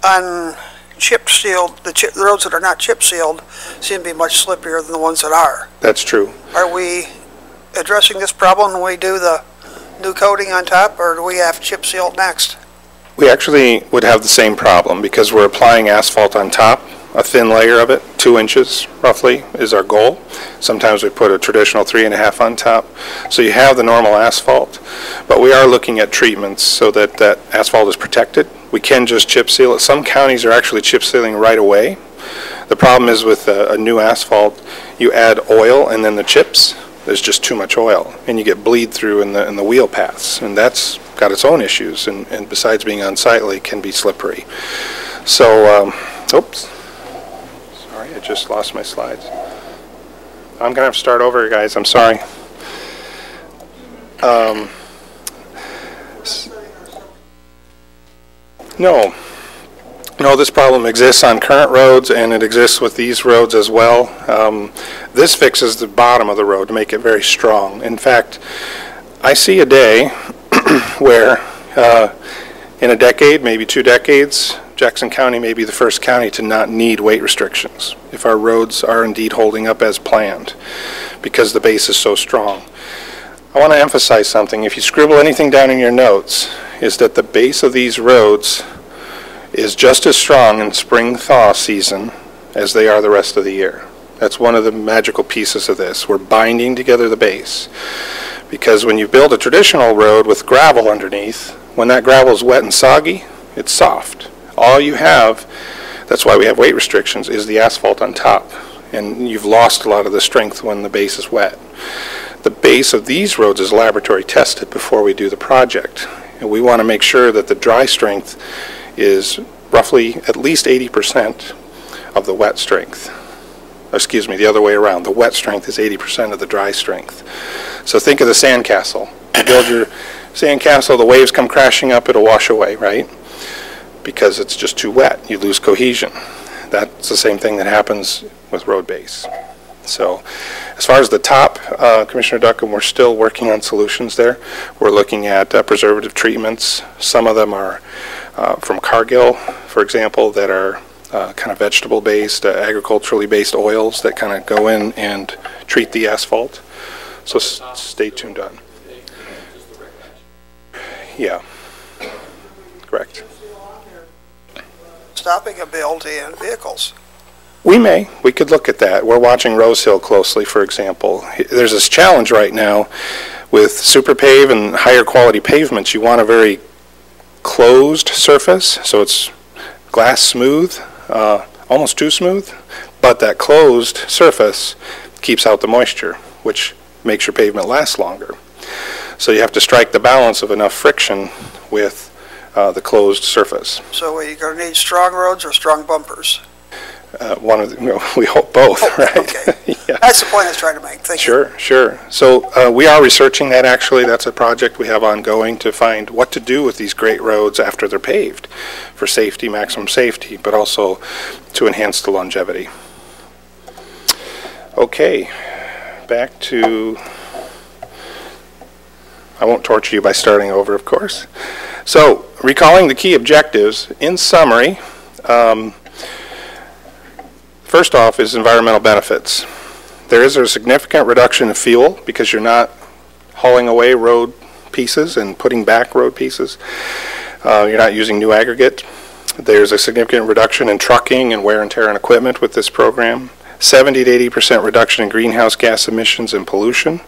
unchipped sealed, the roads that are not chip sealed seem to be much slippier than the ones that are. That's true. Are we addressing this problem when we do the new coating on top, or do we have chip sealed next? We actually would have the same problem because we're applying asphalt on top, a thin layer of it, 2 inches roughly is our goal. Sometimes we put a traditional 3.5 on top. So you have the normal asphalt, but we are looking at treatments so that that asphalt is protected. We can just chip seal it. Some counties are actually chip sealing right away. The problem is with a new asphalt, you add oil and then the chips. There's just too much oil, and you get bleed through in the wheel paths, and that's got its own issues, and besides being unsightly, can be slippery. So, oops, sorry, I just lost my slides. I'm gonna have to start over, guys. I'm sorry. No, this problem exists on current roads, and it exists with these roads as well. This fixes the bottom of the road to make it very strong. In fact, I see a day where in a decade, maybe 2 decades, Jackson County may be the first county to not need weight restrictions if our roads are indeed holding up as planned because the base is so strong. I want to emphasize something. If you scribble anything down in your notes, is that the base of these roads is just as strong in spring thaw season as they are the rest of the year. That's one of the magical pieces of this. We're binding together the base. Because when you build a traditional road with gravel underneath, when that gravel is wet and soggy, it's soft. All you have, that's why we have weight restrictions, is the asphalt on top. And you've lost a lot of the strength when the base is wet. The base of these roads is laboratory tested before we do the project. And we want to make sure that the dry strength is roughly at least 80% of the wet strength. Excuse me, the other way around. The wet strength is 80% of the dry strength. So think of the sandcastle. You build your sandcastle, the waves come crashing up, it'll wash away, right? Because it's just too wet. You lose cohesion. That's the same thing that happens with road base. So as far as the top, Commissioner Duckham, we're still working on solutions there. We're looking at preservative treatments. Some of them are from Cargill, for example, that are kind of vegetable-based, agriculturally based oils that kind of go in and treat the asphalt. So stay tuned on. Yeah, correct. Stopping a build in vehicles. We could look at that. We're watching Rose Hill closely, for example. There's this challenge right now with super pave and higher quality pavements. You want a very closed surface, so it's glass smooth, almost too smooth, but that closed surface keeps out the moisture, which makes your pavement last longer. So you have to strike the balance of enough friction with the closed surface. So are you going to need strong roads or strong bumpers? One of the, we hope both, right? Okay. Yeah. That's the point I was trying to make. Thank you. Sure. So we are researching that, actually. That's a project we have ongoing to find what to do with these great roads after they're paved for safety, maximum safety, but also to enhance the longevity. Okay, back to, I won't torture you by starting over, of course. So, recalling the key objectives, in summary, first off is environmental benefits. There is a significant reduction in fuel because you're not hauling away road pieces and putting back road pieces. You're not using new aggregate. There's a significant reduction in trucking and wear and tear on equipment with this program. 70 to 80% reduction in greenhouse gas emissions and pollution,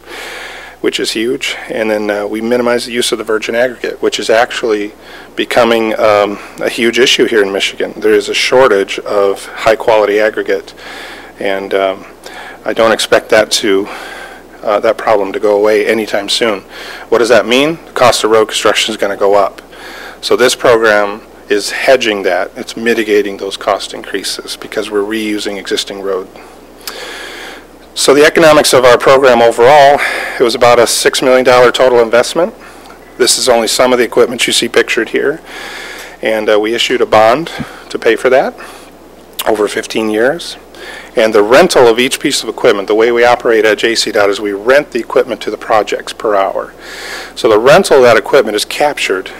which is huge. And then we minimize the use of the virgin aggregate, which is actually becoming a huge issue here in Michigan. There is a shortage of high quality aggregate, and I don't expect that that problem to go away anytime soon. What does that mean? The cost of road construction is going to go up. So this program is hedging that. It's mitigating those cost increases because we're reusing existing road. So the economics of our program overall, it was about a $6 million total investment. This is only some of the equipment you see pictured here. And we issued a bond to pay for that over 15 years. And the rental of each piece of equipment, the way we operate at JCDOT is we rent the equipment to the projects per hour. So the rental of that equipment is captured,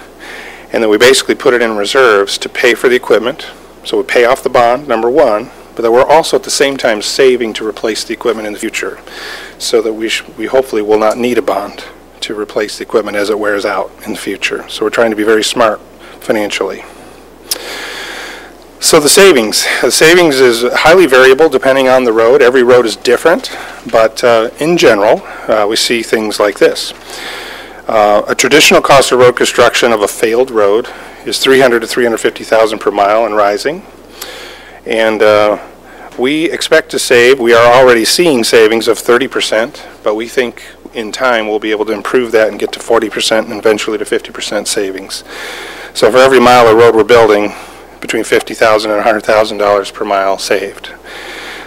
and then we basically put it in reserves to pay for the equipment. So we pay off the bond, number one, but then we're also at the same time saving to replace the equipment in the future, so that we hopefully will not need a bond to replace the equipment as it wears out in the future. So we're trying to be very smart financially. So the savings is highly variable depending on the road. Every road is different, but in general, we see things like this. A traditional cost of road construction of a failed road is $300,000 to $350,000 per mile and rising. And we expect to save, we are already seeing savings of 30%, but we think in time we'll be able to improve that and get to 40% and eventually to 50% savings. So for every mile of road we're building, between $50,000 and $100,000 per mile saved.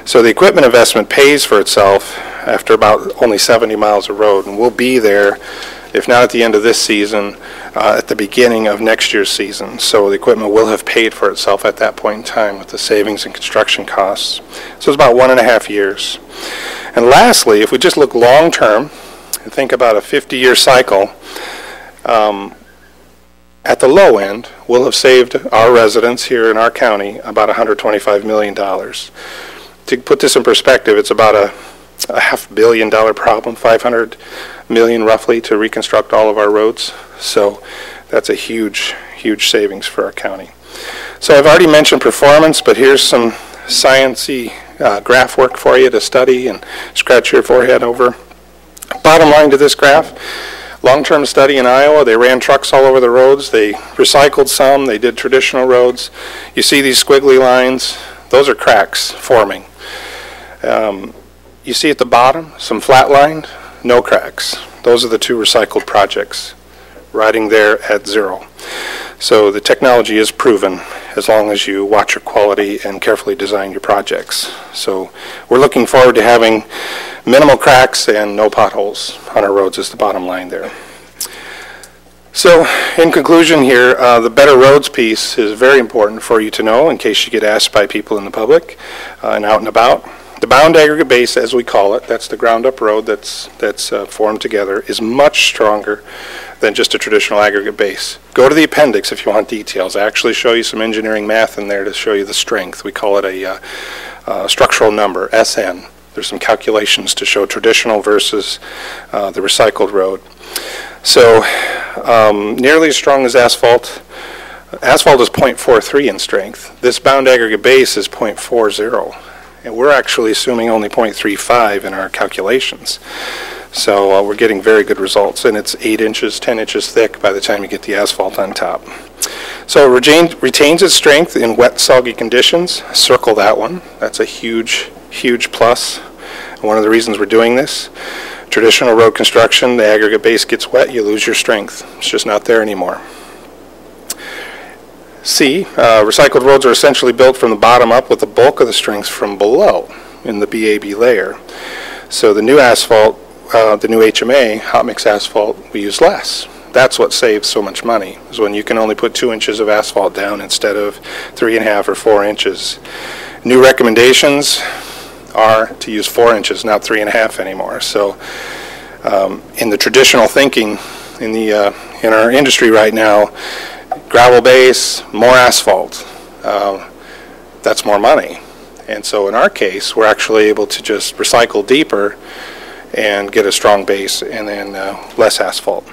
So the equipment investment pays for itself after about only 70 miles of road, and we'll be there, if not at the end of this season, at the beginning of next year's season. So the equipment will have paid for itself at that point in time with the savings and construction costs. So it's about 1.5 years. And lastly, if we just look long term and think about a 50-year cycle, at the low end, we'll have saved our residents here in our county about $125 million. To put this in perspective, it's about a $500 million problem, $500 million roughly, to reconstruct all of our roads. So that's a huge, huge savings for our county. So I've already mentioned performance, but here's some science-y graph work for you to study and scratch your forehead over. Bottom line to this graph, long-term study in Iowa. They ran trucks all over the roads. They recycled some. They did traditional roads. You see these squiggly lines? Those are cracks forming. You see at the bottom some flatlined, no cracks. Those are the two recycled projects, riding there at zero. So the technology is proven as long as you watch your quality and carefully design your projects. So we're looking forward to having minimal cracks and no potholes on our roads is the bottom line there. So in conclusion here, the Better Roads piece is very important for you to know in case you get asked by people in the public and out and about. The bound aggregate base, as we call it, that's the ground-up road that's formed together, is much stronger than just a traditional aggregate base. Go to the appendix if you want details. I actually show you some engineering math in there to show you the strength. We call it a structural number, SN. There's some calculations to show traditional versus the recycled road. So nearly as strong as asphalt. Asphalt is 0.43 in strength. This bound aggregate base is 0.40. And we're actually assuming only 0.35 in our calculations. So we're getting very good results. And it's 8 inches, 10 inches thick by the time you get the asphalt on top. So it retains its strength in wet, soggy conditions. Circle that one. That's a huge, huge plus. One of the reasons we're doing this. Traditional road construction, the aggregate base gets wet, you lose your strength. It's just not there anymore. C, recycled roads are essentially built from the bottom up with the bulk of the strength from below in the BAB layer. So the new asphalt, the new HMA, hot mix asphalt, we use less. That's what saves so much money, is when you can only put 2 inches of asphalt down instead of 3.5 or 4 inches. New recommendations are to use 4 inches, not 3.5 anymore. So in the traditional thinking in our industry right now, gravel base, more asphalt, that's more money. And so in our case, we're actually able to just recycle deeper and get a strong base and then less asphalt.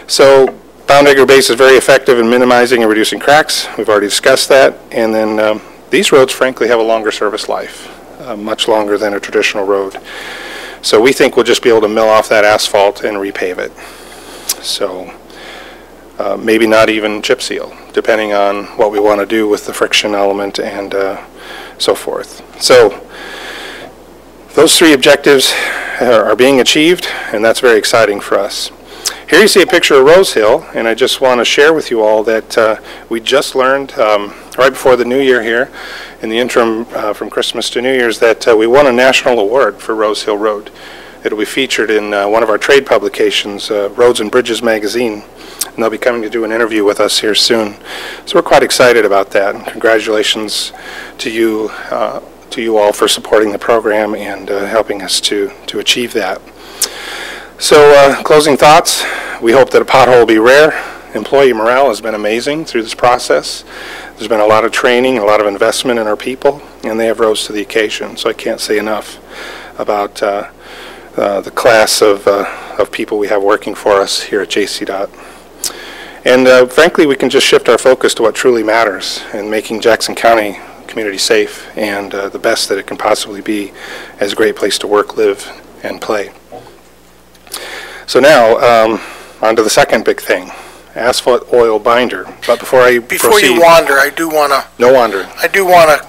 So bound aggregate base is very effective in minimizing and reducing cracks. We've already discussed that. And then these roads, frankly, have a longer service life, much longer than a traditional road. So we think we'll just be able to mill off that asphalt and repave it. So maybe not even chip seal, depending on what we want to do with the friction element and so forth. So those 3 objectives are being achieved, and that's very exciting for us. Here you see a picture of Rose Hill, and I just want to share with you all that we just learned right before the new year here, in the interim from Christmas to New Year's, that we won a national award for Rose Hill Road. It'll be featured in one of our trade publications, Roads and Bridges magazine, and they'll be coming to do an interview with us here soon. So we're quite excited about that, and congratulations to you all for supporting the program and helping us to achieve that. So closing thoughts, we hope that a pothole will be rare. Employee morale has been amazing through this process. There's been a lot of training, a lot of investment in our people, and they have rose to the occasion. So I can't say enough about the class of people we have working for us here at JCDOT. And frankly, we can just shift our focus to what truly matters in making Jackson County community safe and the best that it can possibly be as a great place to work, live, and play. So now, on to the second big thing, asphalt oil binder. But before you wander, I do want to... No wandering. I do want to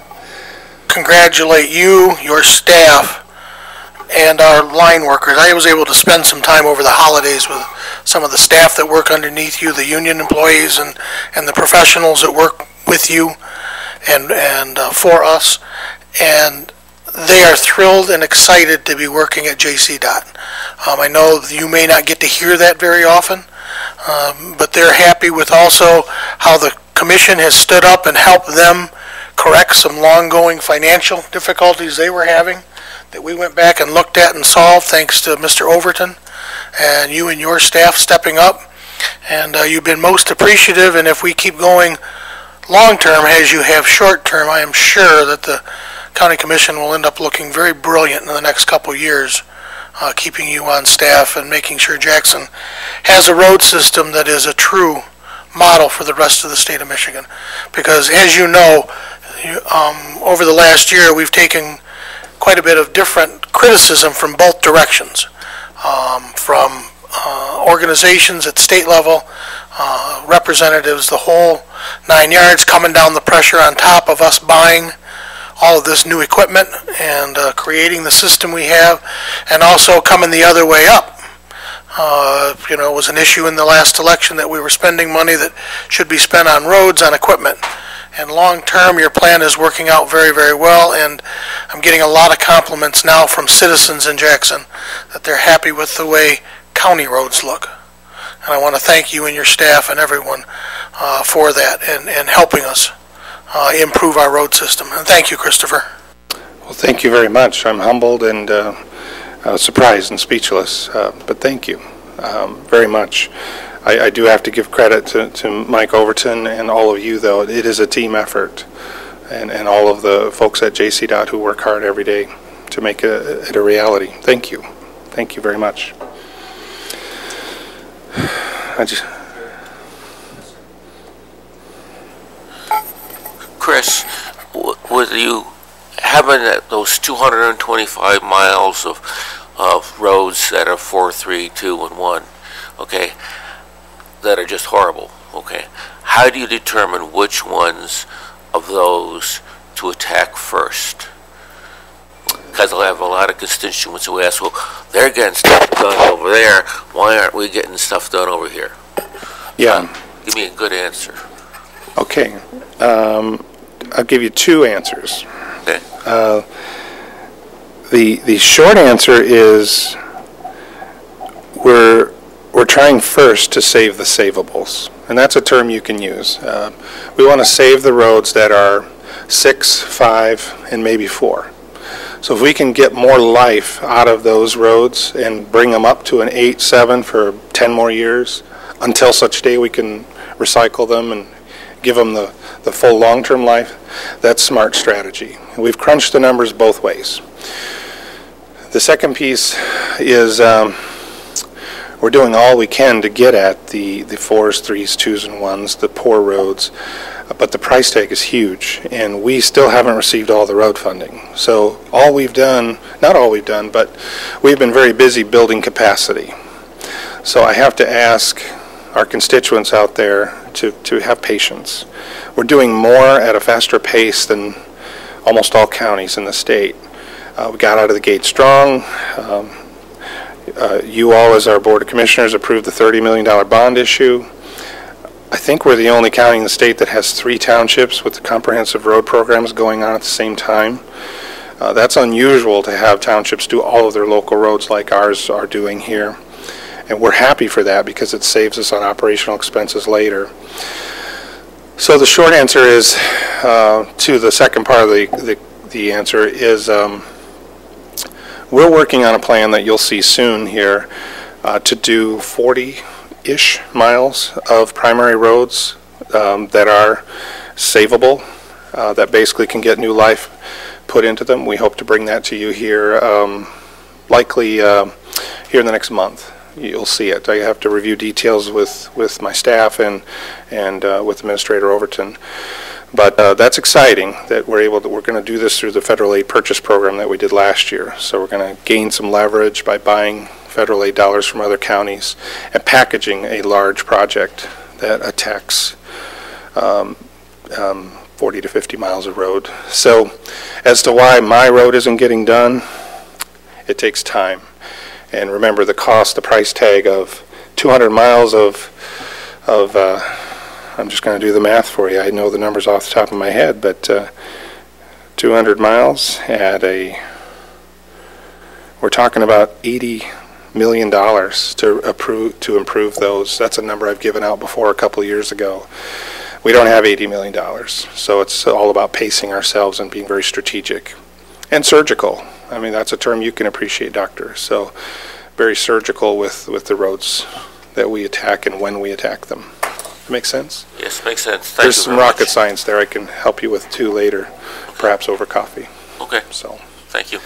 congratulate you, your staff, and our line workers. I was able to spend some time over the holidays with some of the staff that work underneath you, the union employees and the professionals that work with you and for us. And they are thrilled and excited to be working at JCDOT. I know you may not get to hear that very often, but they're happy with also how the commission has stood up and helped them correct some long-going financial difficulties they were having that we went back and looked at and solved thanks to Mr. Overton and you and your staff stepping up. And you've been most appreciative, and if we keep going long-term as you have short-term, I am sure that the County Commission will end up looking very brilliant in the next couple years, keeping you on staff and making sure Jackson has a road system that is a true model for the rest of the state of Michigan. Because as you know, over the last year we've taken quite a bit of different criticism from both directions, from organizations at state level, representatives, the whole 9 yards, coming down the pressure on top of us buying all of this new equipment and creating the system we have, and also coming the other way up. It was an issue in the last election that we were spending money that should be spent on roads, on equipment. And long term, your plan is working out very, very well, and I'm getting a lot of compliments now from citizens in Jackson that they're happy with the way county roads look. And I want to thank you and your staff and everyone for that and helping us improve our road system. And thank you, Christopher. Well, thank you very much. I'm humbled and surprised and speechless, but thank you very much. I do have to give credit to Mike Overton and all of you, though. It is a team effort, and all of the folks at JCDOT who work hard every day to make it a reality. Thank you. Thank you very much. Chris, with you having those 225 miles of roads that are 4, 3, 2, and 1, okay, that are just horrible, okay, how do you determine which ones of those to attack first? Because I'll have a lot of constituents who ask, well, they're getting stuff done over there, why aren't we getting stuff done over here? Yeah. Give me a good answer. Okay. I'll give you two answers. Okay. The short answer is we're trying first to save the savables, and that's a term you can use. We want to save the roads that are 6, 5, and maybe 4. So if we can get more life out of those roads and bring them up to an 8, 7 for 10 more years, until such day we can recycle them and give them the full long-term life, that's smart strategy. And we've crunched the numbers both ways. The second piece is we're doing all we can to get at the 4s, 3s, 2s, and 1s, the poor roads, but the price tag is huge, and we still haven't received all the road funding. So all we've done, not all we've done, but we've been very busy building capacity. So I have to ask our constituents out there to have patience. We're doing more at a faster pace than almost all counties in the state. We got out of the gate strong. You all, as our Board of Commissioners, approved the $30 million bond issue. I think we're the only county in the state that has 3 townships with the comprehensive road programs going on at the same time. That's unusual to have townships do all of their local roads like ours are doing here. And we're happy for that because it saves us on operational expenses later. So the short answer is, to the second part of the answer is, we're working on a plan that you'll see soon here to do 40-ish miles of primary roads that are savable, that basically can get new life put into them. We hope to bring that to you here, likely here in the next month. You'll see it. I have to review details with my staff and with Administrator Overton. But that's exciting that we're going to do this through the federal aid purchase program that we did last year. So we're going to gain some leverage by buying federal aid dollars from other counties and packaging a large project that attacks 40 to 50 miles of road. So as to why my road isn't getting done, it takes time. And remember the cost, the price tag of 200 miles of I'm just going to do the math for you. I know the numbers off the top of my head, but 200 miles at we're talking about $80 million to improve those. That's a number I've given out before a couple of years ago. We don't have $80 million, so it's all about pacing ourselves and being very strategic and surgical. I mean, that's a term you can appreciate, Doctor. So very surgical with the roads that we attack and when we attack them. Make sense? Yes, makes sense. There's some rocket science there I can help you with too later, perhaps over coffee. Okay. So, thank you.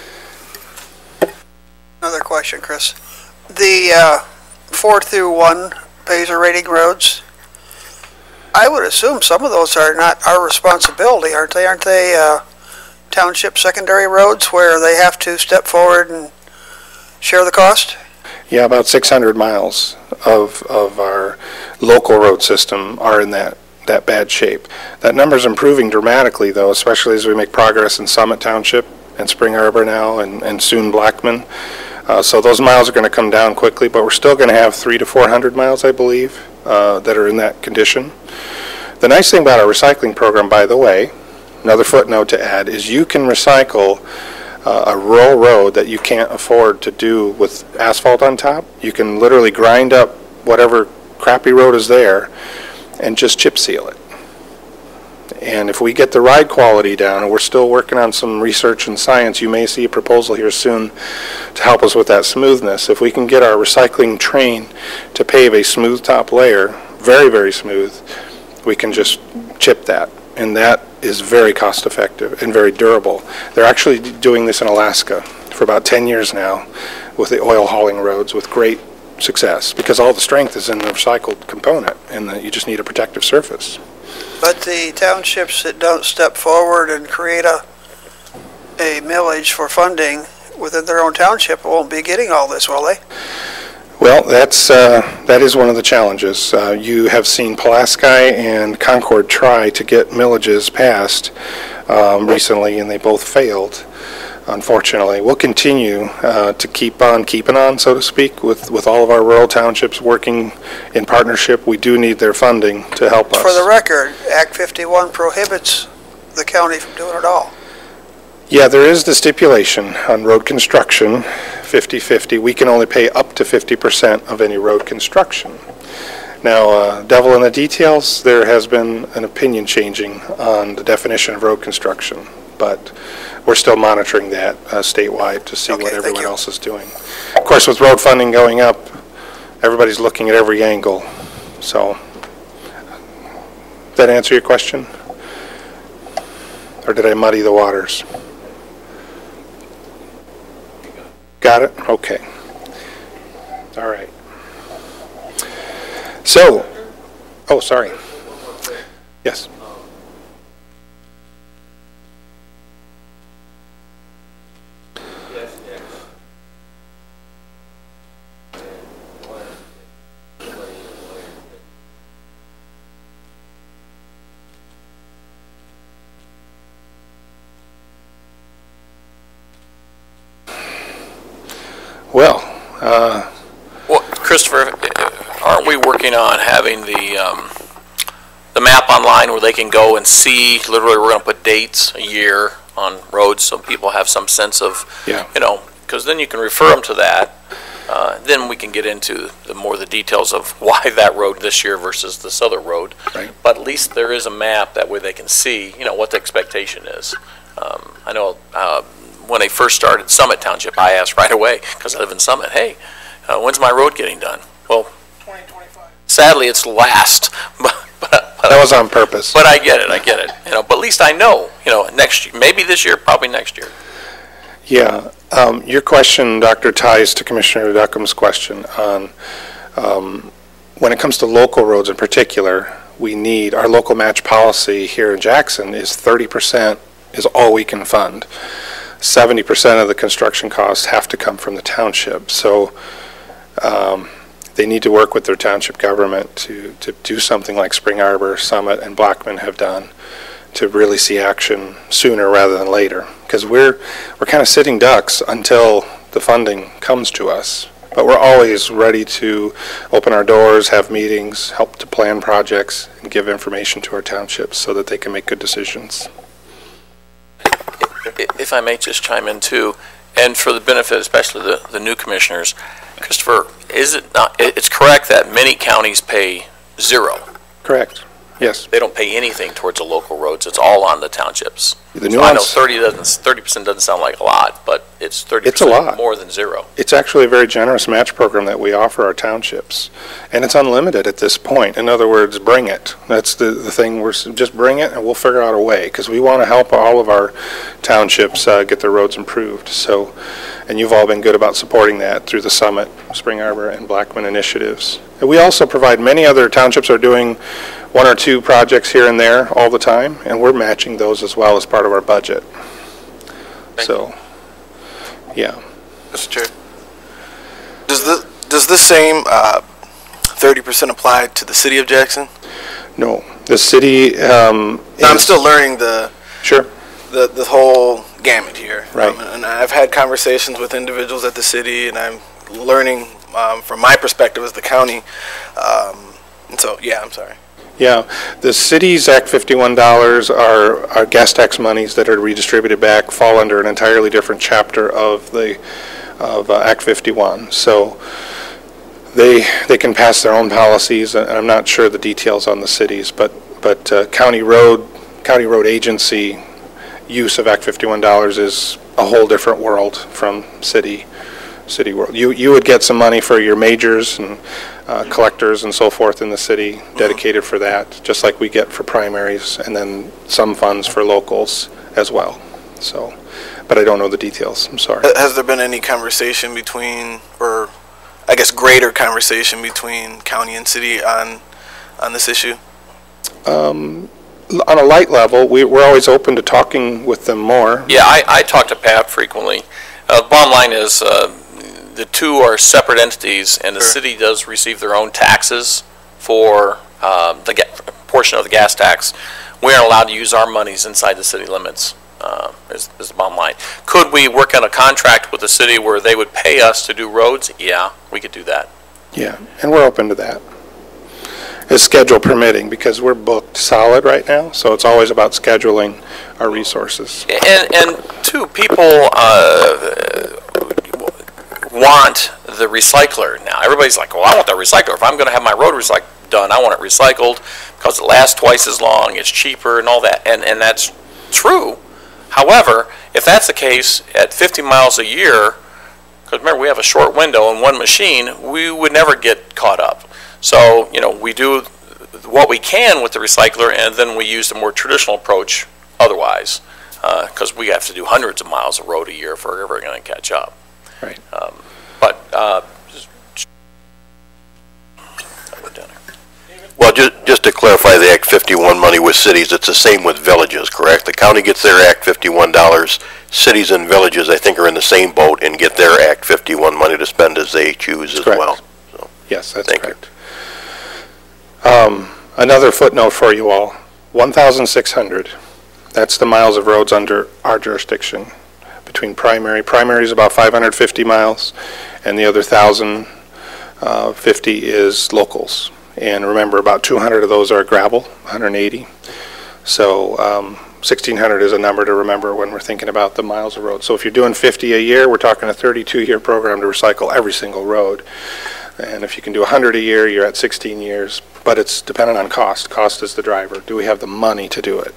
Another question, Chris. The 4 through 1 Pazer rating roads, I would assume some of those are not our responsibility, aren't they? Aren't they township secondary roads where they have to step forward and share the cost? Yeah, about 600 miles of our local road system are in that bad shape. That number's improving dramatically, though, especially as we make progress in Summit Township and Spring Arbor now and soon Blackman. So those miles are going to come down quickly, but we're still going to have 300 to 400 miles, I believe, that are in that condition. The nice thing about our recycling program, by the way, another footnote to add, is you can recycle a rural road that you can't afford to do with asphalt on top. You can literally grind up whatever crappy road is there and just chip seal it. And if we get the ride quality down, and we're still working on some research and science, you may see a proposal here soon to help us with that smoothness. If we can get our recycling train to pave a smooth top layer, very, very smooth, we can just chip that. And that is very cost effective and very durable. They're actually doing this in Alaska for about 10 years now with the oil hauling roads with great success, because all the strength is in the recycled component, and you just need a protective surface. But the townships that don't step forward and create a millage for funding within their own township won't be getting all this, will they? Well, that is one of the challenges. You have seen Pulaski and Concord try to get millages passed recently, and they both failed, unfortunately. We'll continue to keep on keeping on, so to speak, with all of our rural townships working in partnership. We do need their funding to help us. For the record, Act 51 prohibits the county from doing it all. Yeah, there is the stipulation on road construction, 50-50. We can only pay up to 50% of any road construction. Now, devil in the details, there has been an opinion changing on the definition of road construction, but we're still monitoring that statewide to see what everyone else is doing. Of course, with road funding going up, everybody's looking at every angle. So, did that answer your question? Or did I muddy the waters? Got it? Okay. All right. So, oh, sorry. Yes. Well, Christopher, aren't we working on having the map online where they can go and see, literally we're going to put dates, a year on roads so people have some sense of, you know, because then you can refer them to that. Then we can get into the details of why that road this year versus this other road. Right. But at least there is a map that way they can see, you know, what the expectation is. I know when they first started Summit Township, I asked right away, because I live in Summit, hey, when's my road getting done? Well, 2025. sadly, it's last. That was on purpose. But I get it. You know, but at least I know, you know, next year, maybe this year, probably next year. Yeah. Your question, Doctor, ties to Commissioner Duckham's question on when it comes to local roads in particular, we need, our local match policy here in Jackson is 30% is all we can fund. 70% of the construction costs have to come from the township. So they need to work with their township government to do something like Spring Arbor, Summit, and Blackman have done to really see action sooner rather than later. Because we're kind of sitting ducks until the funding comes to us. But we're always ready to open our doors, have meetings, help to plan projects, and give information to our townships so that they can make good decisions. If I may just chime in too, and for the benefit especially the new commissioners, Christopher, is it not, it's correct that many counties pay zero. Correct. Yes. They don't pay anything towards the local roads. It's all on the townships. The so I know nuance, 30% doesn't sound like a lot, but it's 30% it's a lot. More than zero. It's actually a very generous match program that we offer our townships. And it's unlimited at this point. In other words, bring it. That's the thing. We're just bring it and we'll figure out a way, because we want to help all of our townships get their roads improved. So, and you've all been good about supporting that through the Summit, Spring Arbor, and Blackman initiatives. And we also provide, many other townships are doing one or two projects here and there all the time, and we're matching those as well as part of our budget. So, yeah. Mr. Chair, does the same 30% apply to the city of Jackson? No, the city I'm still learning the whole gamut here. Right. And I've had conversations with individuals at the city, and I'm learning from my perspective as the county. And so, yeah, I'm sorry. Yeah, the city's Act 51 dollars are gas tax monies that are redistributed back, fall under an entirely different chapter of Act 51. So they can pass their own policies, and I'm not sure the details on the cities, but county road county road agency use of Act 51 dollars is a whole different world from city world. You would get some money for your majors and collectors and so forth in the city dedicated for that, just like we get for primaries, and then some funds for locals as well. So, but I don't know the details. I'm sorry. Has there been any conversation between, or I guess greater conversation between county and city on this issue? On a light level, we're always open to talking with them more. Yeah, I talk to Pat frequently. Bottom line is the two are separate entities, and the city does receive their own taxes for the portion of the gas tax. We aren't allowed to use our monies inside the city limits, is the bottom line. Could we work on a contract with the city where they would pay us to do roads? Yeah, we could do that. Yeah, and we're open to that. As schedule permitting, because we're booked solid right now, so it's always about scheduling our resources. And two, people want the recycler now. Everybody's like, well, I want the recycler. If I'm going to have my road done, I want it recycled because it lasts twice as long, it's cheaper and all that, and that's true. However, if that's the case at 50 miles a year, because remember we have a short window and one machine, we would never get caught up. So, you know, we do what we can with the recycler, and then we use the more traditional approach otherwise, because we have to do hundreds of miles of road a year if we're ever going to catch up. Right. Well, just to clarify, the Act 51 money with cities, it's the same with villages, correct? The county gets their Act 51 dollars. Cities and villages, I think, are in the same boat and get their Act 51 money to spend as they choose as well. So, yes, that's correct. Another footnote for you all, 1,600. That's the miles of roads under our jurisdiction between primary. Primary is about 550 miles, and the other 1,050 is locals. And remember, about 200 of those are gravel, 180. So 1,600 is a number to remember when we're thinking about the miles of road. So if you're doing 50 a year, we're talking a 32-year program to recycle every single road. And if you can do 100 a year, you're at 16 years. But it's dependent on cost. Cost is the driver. Do we have the money to do it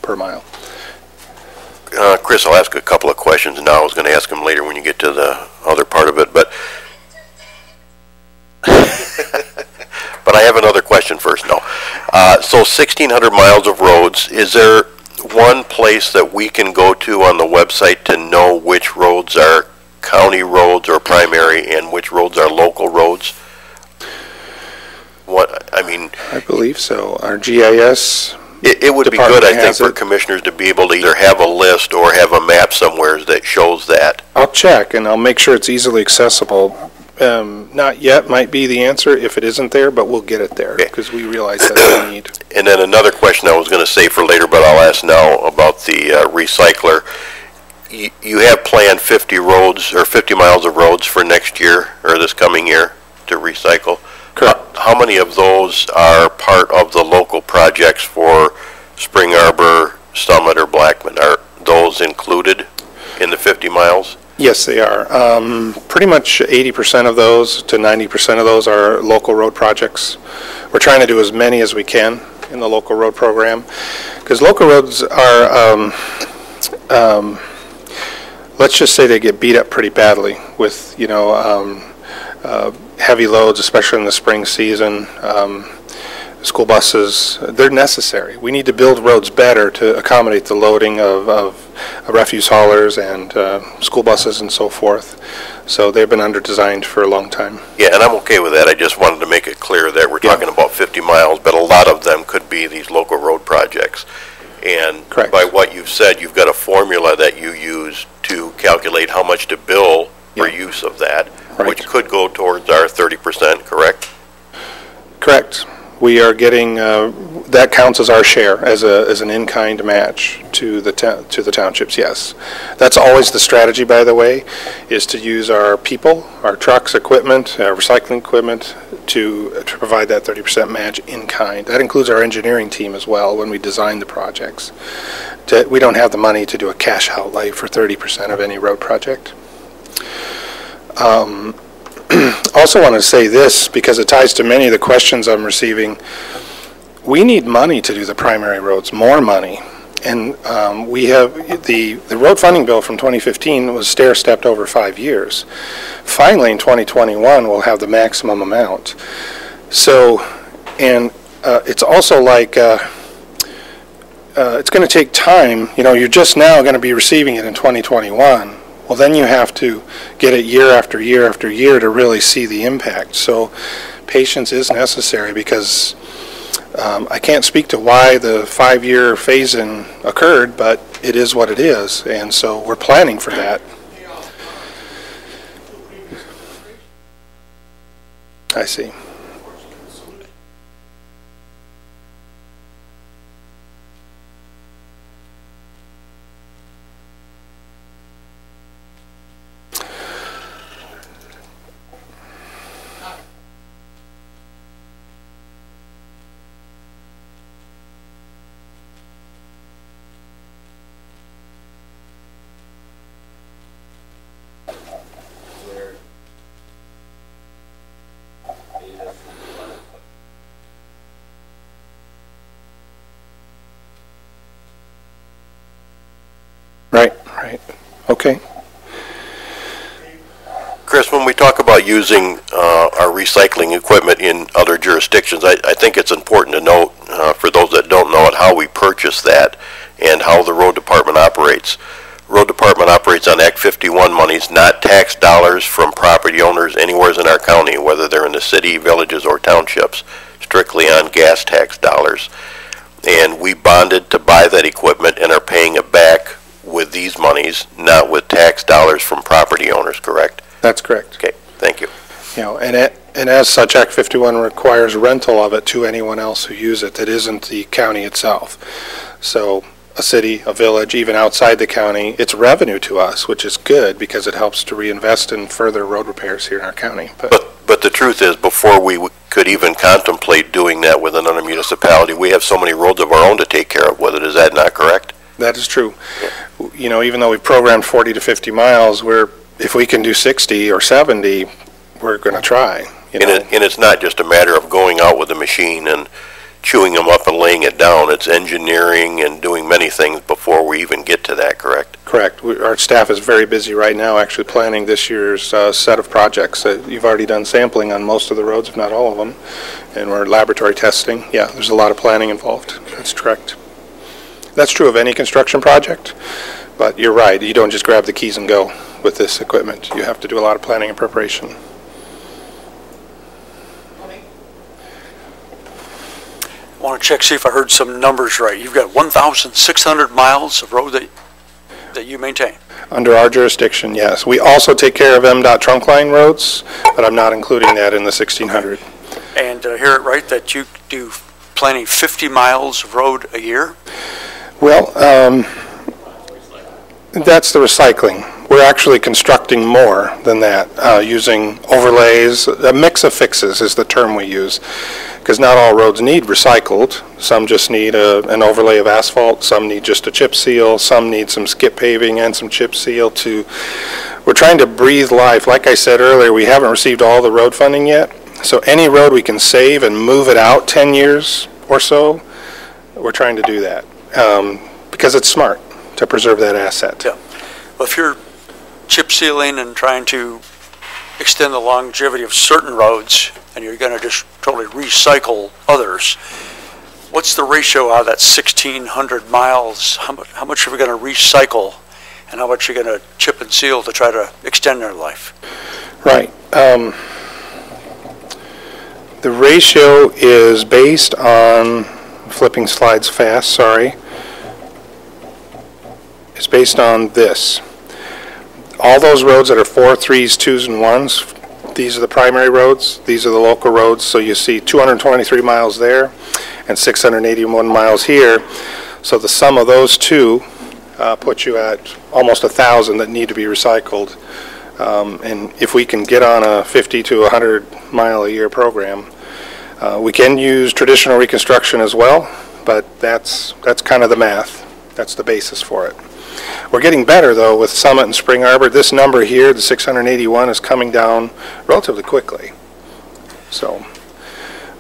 per mile? Chris, I'll ask a couple of questions now. I was going to ask them later when you get to the other part of it, but but I have another question first. No. So 1,600 miles of roads, is there one place that we can go to on the website to know which roads are county roads or primary and which roads are local roads? I believe so. Our GIS It would be good, I think, for commissioners to be able to either have a list or have a map somewhere that shows that. I'll check, and I'll make sure it's easily accessible. Not yet might be the answer if it isn't there, but we'll get it there, because we realize that's a need. And then another question I was going to say for later, but I'll ask now about the recycler. You have planned 50 roads or 50 miles of roads for next year or this coming year to recycle. Correct. How many of those are part of the local projects for Spring Arbor, Summit, or Blackman? Are those included in the 50 miles? Yes, they are. Pretty much 80% of those to 90% of those are local road projects. We're trying to do as many as we can in the local road program, because local roads are, let's just say they get beat up pretty badly with, heavy loads, especially in the spring season. School buses, they're necessary. We need to build roads better to accommodate the loading of refuse haulers and school buses and so forth. So they've been under-designed for a long time. Yeah, and I'm okay with that. I just wanted to make it clear that we're talking about 50 miles, but a lot of them could be these local road projects. And correct. By what you've said, you've got a formula that you use to calculate how much to bill for use of that, right, which could go towards our 30%, correct? Correct. We are getting, that counts as our share, as an in-kind match to the townships, yes. That's always the strategy, by the way, is to use our people, our trucks, equipment, recycling equipment, to provide that 30% match in kind. That includes our engineering team as well when we design the projects. We don't have the money to do a cash outlay for 30% of any road project. Also want to say this, because it ties to many of the questions I'm receiving. we need money to do the primary roads, more money. And we have, the road funding bill from 2015 was stair-stepped over 5 years. Finally, in 2021, we'll have the maximum amount. So, and it's also like, it's going to take time. You know, you're just now going to be receiving it in 2021. Well, then you have to get it year after year after year to really see the impact. So patience is necessary, because I can't speak to why the 5-year phase-in occurred, but it is what it is, and so we're planning for that. I see. Right. Okay. Chris, when we talk about using our recycling equipment in other jurisdictions, I think it's important to note, for those that don't know it, how we purchase that and how the road department operates. Road department operates on Act 51 monies, not tax dollars from property owners anywhere in our county, whether they're in the city, villages, or townships, strictly on gas tax dollars. And we bonded to buy that equipment and are paying it back with these monies, not with tax dollars from property owners, correct? That's correct. Okay, thank you. You know, and as such, Act 51 requires rental of it to anyone else who uses it that isn't the county itself. So a city, a village, even outside the county, it's revenue to us, which is good because it helps to reinvest in further road repairs here in our county. But the truth is, before we could even contemplate doing that with another municipality, we have so many roads of our own to take care of with it. Is that not correct? That is true. You know, even though we programmed 40 to 50 miles, if we can do 60 or 70, we're going to try. And it's not just a matter of going out with a machine and chewing them up and laying it down. It's engineering and doing many things before we even get to that, correct? Correct. Our staff is very busy right now actually planning this year's set of projects. You've already done sampling on most of the roads, if not all of them, and we're laboratory testing. Yeah, there's a lot of planning involved. That's correct. That's true of any construction project, but you're right. You don't just grab the keys and go with this equipment. You have to do a lot of planning and preparation. I want to check, see if I heard some numbers right. You've got 1,600 miles of road that you maintain. Under our jurisdiction, yes. We also take care of MDOT trunk line roads, but I'm not including that in the 1,600. And did I hear it right that you do planning 50 miles of road a year? Well, that's the recycling. We're actually constructing more than that, using overlays. A mix of fixes is the term we use, because not all roads need recycled. Some just need an overlay of asphalt, some need just a chip seal, some need some skip paving and some chip seal. We're trying to breathe life. Like I said earlier, we haven't received all the road funding yet, so any road we can save and move it out 10 years or so, we're trying to do that, because it's smart to preserve that asset. Yeah. Well, if you're chip sealing and trying to extend the longevity of certain roads, and you're going to just totally recycle others, what's the ratio out of that 1,600 miles? How much are we going to recycle, and how much are you going to chip and seal to try to extend their life? Right. The ratio is based on, flipping slides fast, sorry. It's based on this. All those roads that are 4, 3s, 2s, and 1s, these are the primary roads, these are the local roads, so you see 223 miles there and 681 miles here. So the sum of those two puts you at almost 1,000 that need to be recycled. And if we can get on a 50 to 100 mile a year program, we can use traditional reconstruction as well, but that's kind of the math. That's the basis for it. We're getting better, though, with Summit and Spring Arbor. This number here, the 681, is coming down relatively quickly. So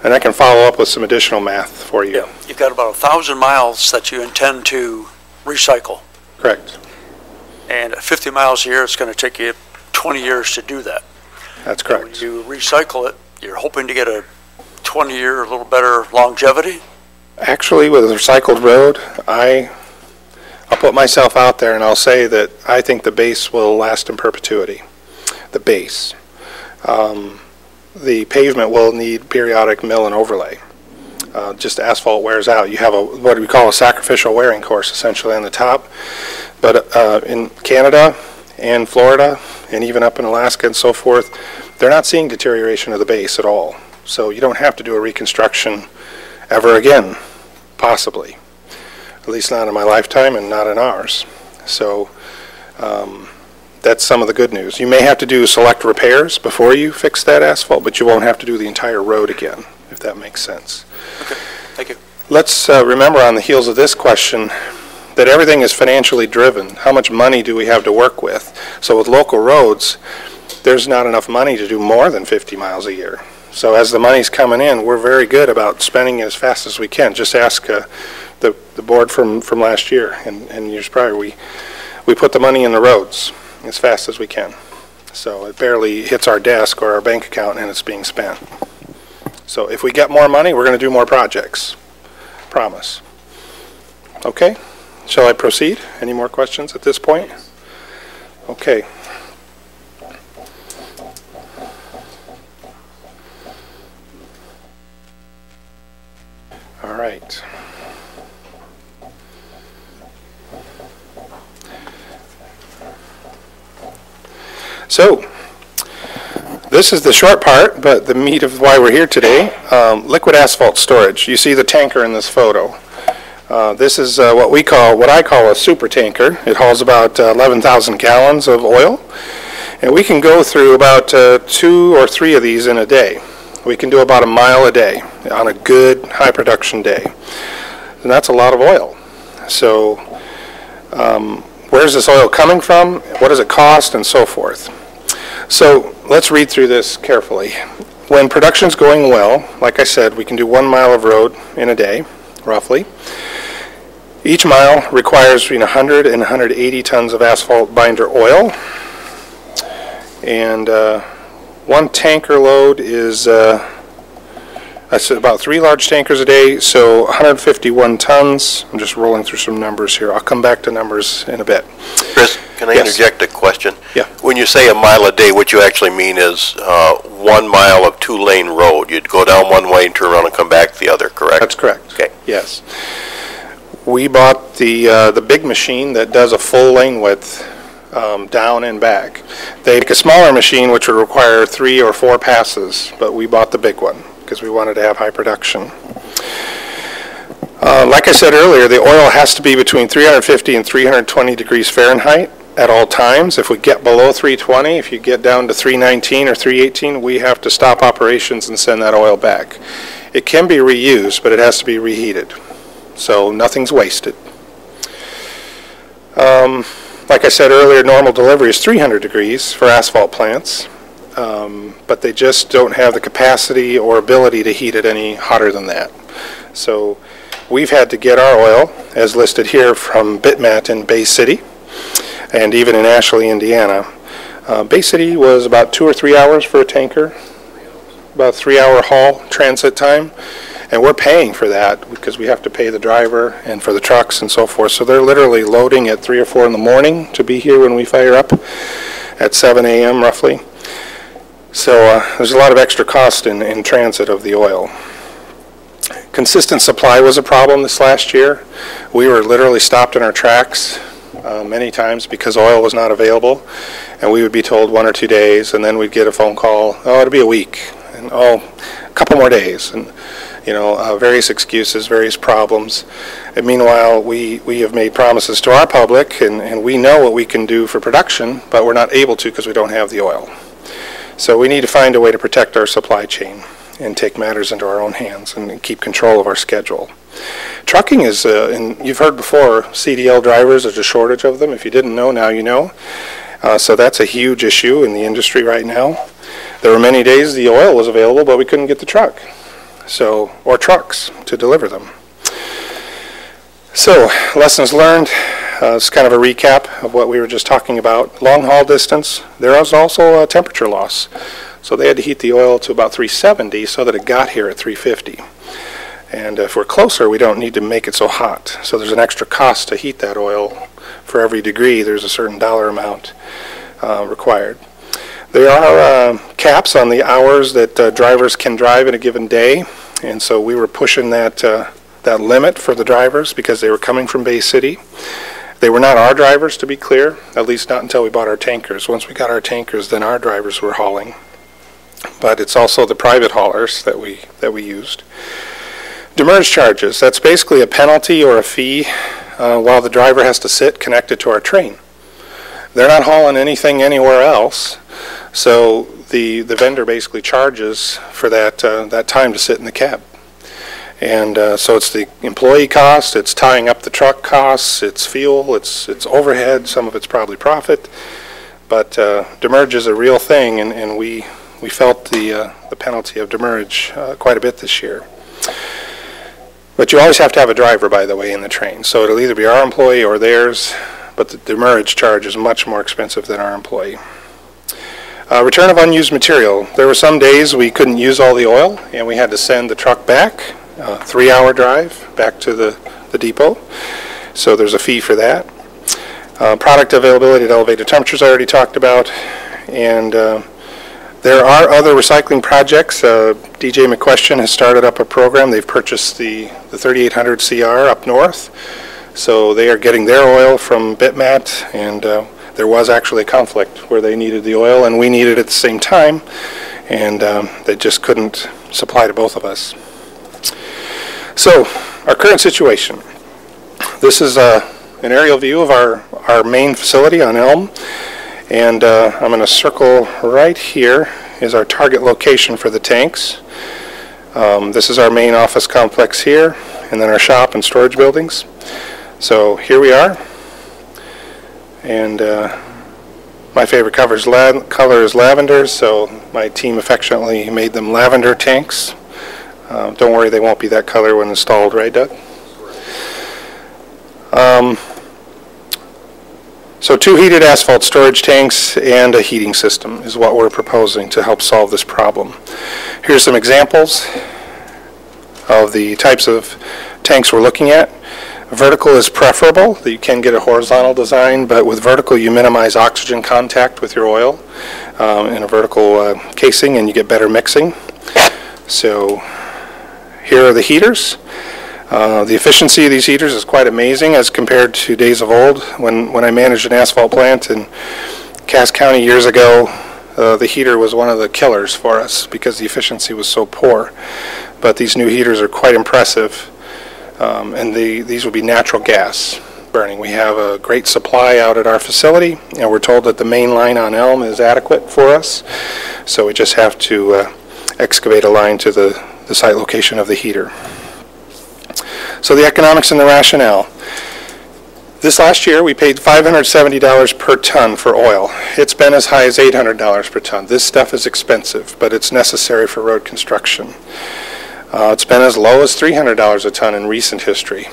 And I can follow up with some additional math for you. You've got about 1,000 miles that you intend to recycle. Correct. And at 50 miles a year, it's going to take you 20 years to do that. That's correct. When you recycle it, you're hoping to get a 20-year, a little better longevity? Actually, with a recycled road, I'll put myself out there and I'll say that I think the base will last in perpetuity. The base. The pavement will need periodic mill and overlay. Just asphalt wears out. You have what we call a sacrificial wearing course essentially on the top. But in Canada and Florida and even up in Alaska and so forth, they're not seeing deterioration of the base at all. So you don't have to do a reconstruction ever again, possibly. At least not in my lifetime and not in ours. So that's some of the good news. You may have to do select repairs before you fix that asphalt, but you won't have to do the entire road again, if that makes sense. Okay, thank you. Let's remember on the heels of this question that everything is financially driven. How much money do we have to work with? So with local roads, there's not enough money to do more than 50 miles a year. So as the money's coming in, we're very good about spending it as fast as we can. Just ask the board from last year and years prior. We put the money in the roads as fast as we can. So it barely hits our desk or our bank account and it's being spent. So if we get more money, we're going to do more projects. Promise. Okay, shall I proceed? Any more questions at this point? Okay. All right. So, this is the short part, but the meat of why we're here today. Liquid asphalt storage. You see the tanker in this photo. This is what I call a super tanker. It holds about 11,000 gallons of oil, and we can go through about 2 or 3 of these in a day. We can do about a mile a day on a good high production day, and that's a lot of oil. So, where's this oil coming from? What does it cost, and so forth? So let's read through this carefully. When production's going well, like I said, we can do 1 mile of road in a day, roughly. Each mile requires between 100 and 180 tons of asphalt binder oil. And 1 tanker load is that's about 3 large tankers a day, so 151 tons. I'm just rolling through some numbers here. I'll come back to numbers in a bit. Chris, can I interject a question? Yeah. When you say a mile a day, what you actually mean is 1 mile of 2-lane road. You'd go down one way and turn around and come back the other, correct? That's correct. Okay. Yes. We bought the big machine that does a full lane width down and back. They make a smaller machine which would require 3 or 4 passes, but we bought the big one because we wanted to have high production. Like I said earlier, the oil has to be between 350 and 320 degrees Fahrenheit at all times. If we get below 320, if you get down to 319 or 318, we have to stop operations and send that oil back. It can be reused, but it has to be reheated. So nothing's wasted. Like I said earlier, normal delivery is 300 degrees for asphalt plants, but they just don't have the capacity or ability to heat it any hotter than that. So we've had to get our oil, as listed here, from Bitmat in Bay City, and even in Ashley, Indiana. Bay City was about 2 or 3 hours for a tanker, about a 3-hour haul transit time. And we're paying for that because we have to pay the driver and for the trucks and so forth. So they're literally loading at 3 or 4 in the morning to be here when we fire up at 7 a.m. roughly. So there's a lot of extra cost in transit of the oil. Consistent supply was a problem this last year. We were literally stopped in our tracks many times because oil was not available. And we would be told 1 or 2 days, and then we'd get a phone call, oh, it'll be a week, and oh, a couple more days. And various excuses, various problems. And meanwhile, we have made promises to our public, and we know what we can do for production, but we're not able to because we don't have the oil. So we need to find a way to protect our supply chain and take matters into our own hands and keep control of our schedule. Trucking is, and you've heard before, CDL drivers, there's a shortage of them. If you didn't know, now you know. So that's a huge issue in the industry right now. There were many days the oil was available, but we couldn't get the truck. or trucks to deliver them. So, lessons learned. It's kind of a recap of what we were just talking about. Long haul distance, there was also a temperature loss. So they had to heat the oil to about 370 so that it got here at 350. And if we're closer, we don't need to make it so hot. So there's an extra cost to heat that oil. For every degree, there's a certain dollar amount required. There are caps on the hours that drivers can drive in a given day. And so we were pushing that limit for the drivers because they were coming from Bay City. They were not our drivers, to be clear, at least not until we bought our tankers. Once we got our tankers, then our drivers were hauling. But it's also the private haulers that we used. Demurrage charges, that's basically a penalty or a fee while the driver has to sit connected to our train. They're not hauling anything anywhere else, so the vendor basically charges for that time to sit in the cab. And so it's the employee cost, it's tying up the truck costs, it's fuel, it's overhead, some of it's probably profit. But demurrage is a real thing, and we felt the penalty of demurrage quite a bit this year. But you always have to have a driver, by the way, in the train. So it'll either be our employee or theirs, but the demurrage charge is much more expensive than our employee. Return of unused material. There were some days we couldn't use all the oil, and we had to send the truck back. 3-hour drive back to the depot, so there's a fee for that. Product availability at elevated temperatures I already talked about, and there are other recycling projects. DJ McQuestion has started up a program. They've purchased the 3800 CR up north, so they are getting their oil from Bitmat, and there was actually a conflict where they needed the oil and we needed it at the same time, and they just couldn't supply to both of us. So, our current situation. This is an aerial view of our main facility on Elm, and I'm going to circle right here is our target location for the tanks. This is our main office complex here, and then our shop and storage buildings. So here we are, and my favorite color is lavender, so my team affectionately made them lavender tanks. Don't worry, they won't be that color when installed, right, Doug? So 2 heated asphalt storage tanks and a heating system is what we're proposing to help solve this problem. Here's some examples of the types of tanks we're looking at. Vertical is preferable. You can get a horizontal design, but with vertical you minimize oxygen contact with your oil in a vertical casing, and you get better mixing. So here are the heaters. The efficiency of these heaters is quite amazing as compared to days of old. When I managed an asphalt plant in Cass County years ago, the heater was one of the killers for us because the efficiency was so poor. But these new heaters are quite impressive, and these will be natural gas burning. We have a great supply out at our facility, and we're told that the main line on Elm is adequate for us, so we just have to excavate a line to the site location of the heater. So the economics and the rationale. This last year we paid $570 per ton for oil. It's been as high as $800 per ton. This stuff is expensive, but it's necessary for road construction. It's been as low as $300 a ton in recent history.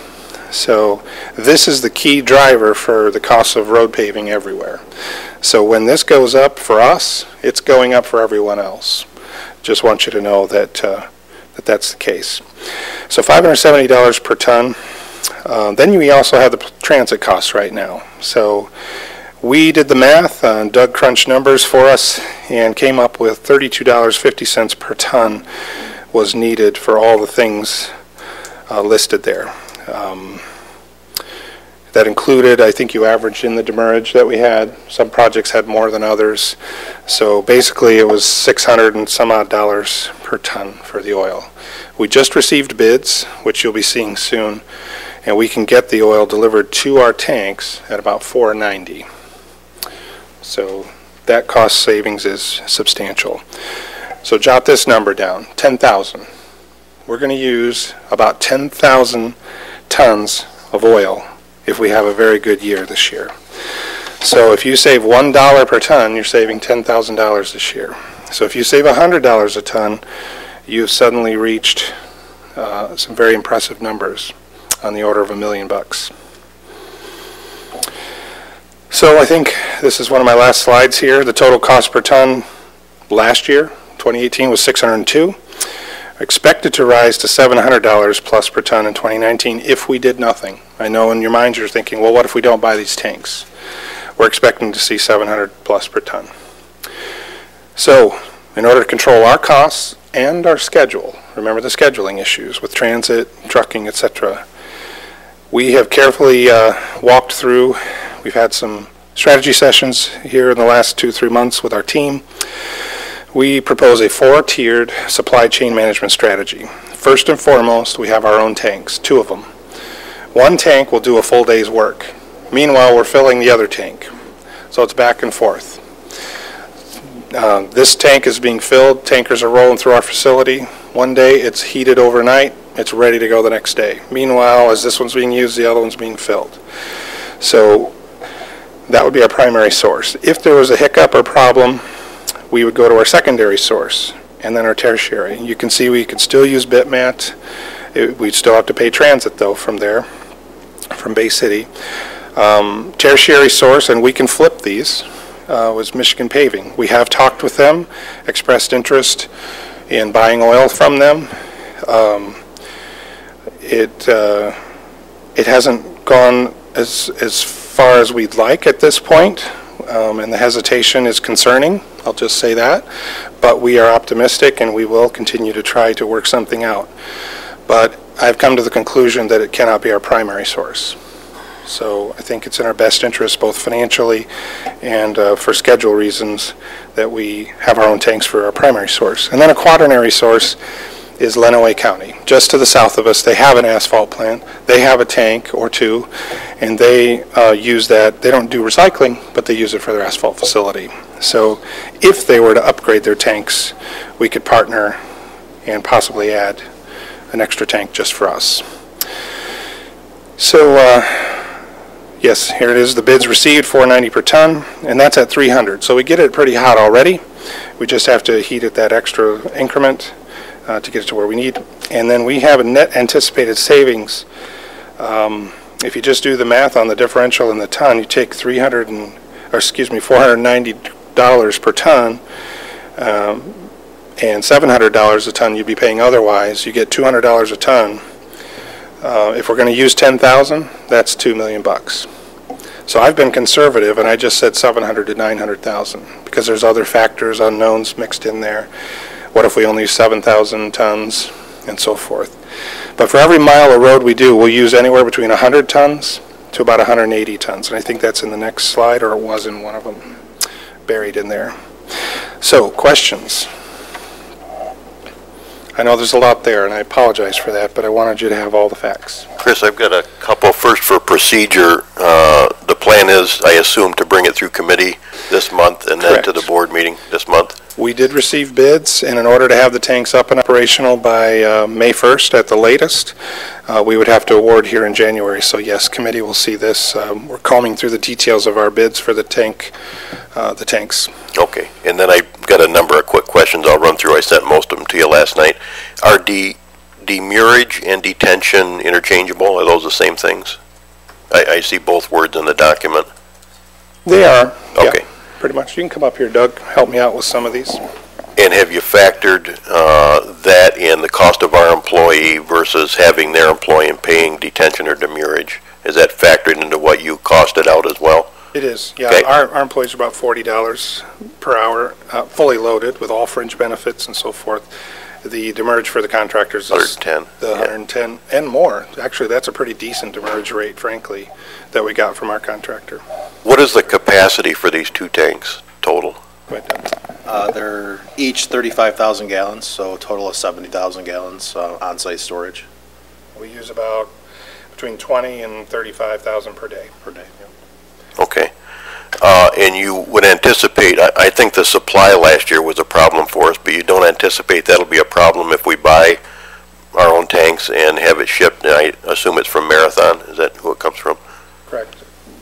So this is the key driver for the cost of road paving everywhere. So when this goes up for us, it's going up for everyone else. Just want you to know that that's the case. So $570 per ton. Then we also have the transit costs right now. So we did the math, Doug crunched numbers for us, and came up with $32.50 per ton was needed for all the things listed there. That included, I think you averaged in the demurrage that we had. Some projects had more than others. So basically it was $600 and some odd per ton for the oil. We just received bids, which you'll be seeing soon, and we can get the oil delivered to our tanks at about $4.90. So that cost savings is substantial. So jot this number down, 10,000. We're going to use about 10,000 tons of oil if we have a very good year this year. So if you save $1 per ton, you're saving $10,000 this year. So if you save $100 a ton, you've suddenly reached some very impressive numbers on the order of $1 million. So I think this is one of my last slides here. The total cost per ton last year, 2018, was $602. Expected to rise to $700 plus per ton in 2019 if we did nothing. I know in your minds you're thinking, well, what if we don't buy these tanks? We're expecting to see 700 plus per ton. So in order to control our costs and our schedule, remember the scheduling issues with transit, trucking, etc., we have carefully walked through. We've had some strategy sessions here in the last 2-3 months with our team. We propose a 4-tiered supply chain management strategy. First and foremost, we have our own tanks, 2 of them. One tank will do a full day's work. Meanwhile, we're filling the other tank. So it's back and forth. This tank is being filled. Tankers are rolling through our facility. One day it's heated overnight. It's ready to go the next day. Meanwhile, as this one's being used, the other one's being filled. So that would be our primary source. If there was a hiccup or problem, we would go to our secondary source and then our tertiary. You can see we could still use Bitmat. We'd still have to pay transit though from there, from Bay City. Tertiary source, and we can flip these, was Michigan Paving. We have talked with them, expressed interest in buying oil from them. It hasn't gone as far as we'd like at this point, and the hesitation is concerning, I'll just say that, but we are optimistic and we will continue to try to work something out. But I've come to the conclusion that it cannot be our primary source. So I think it's in our best interest, both financially and for schedule reasons, that we have our own tanks for our primary source. And then a quaternary source is Lenawee County. Just to the south of us, they have an asphalt plant. They have a tank or 2, and they use that. They don't do recycling, but they use it for their asphalt facility. So if they were to upgrade their tanks, we could partner and possibly add an extra tank just for us. So yes, here it is, the bids received, $490 per ton, and that's at 300. So we get it pretty hot already. We just have to heat it that extra increment to get it to where we need. And then we have a net anticipated savings. If you just do the math on the differential in the ton, you take $490 per ton, and $700 a ton you'd be paying otherwise. You get $200 a ton. If we're going to use 10,000, that's $2 million. So I've been conservative, and I just said 700 to 900,000 because there's other factors, unknowns mixed in there. What if we only use 7,000 tons, and so forth. But for every mile of road we do, we'll use anywhere between 100 tons to about 180 tons, and I think that's in the next slide, or it was in one of them, buried in there. So, questions? I know there's a lot there, and I apologize for that, but I wanted you to have all the facts. Chris, I've got a couple. First, for procedure, the plan is, I assume, to bring it through committee this month and then to the board meeting this month? We did receive bids, and in order to have the tanks up and operational by May 1st at the latest, we would have to award here in January. So yes, committee will see this. We're combing through the details of our bids for the tanks. Okay, and then I've got a number of quick questions I'll run through. I sent most of them to you last night. Are demurrage and detention interchangeable? Are those the same things? I see both words in the document. They are. Okay. Yeah, pretty much. You can come up here, Doug, help me out with some of these. And have you factored that in the cost of our employee versus having their employee and paying detention or demurrage? Is that factored into what you costed out as well? It is, yeah. Okay. Our employees are about $40 per hour, fully loaded with all fringe benefits and so forth. The demurrage for the contractors is 110. The 110 and more. Actually, that's a pretty decent demurrage rate, frankly, that we got from our contractor. What is the capacity for these 2 tanks total? They're each 35,000 gallons, so a total of 70,000 gallons on-site storage. We use about between 20 and 35,000 per day. Okay. And you would anticipate, I think the supply last year was a problem for us, but you don't anticipate that'll be a problem if we buy our own tanks and have it shipped, and I assume it's from Marathon. Is that who it comes from? Correct.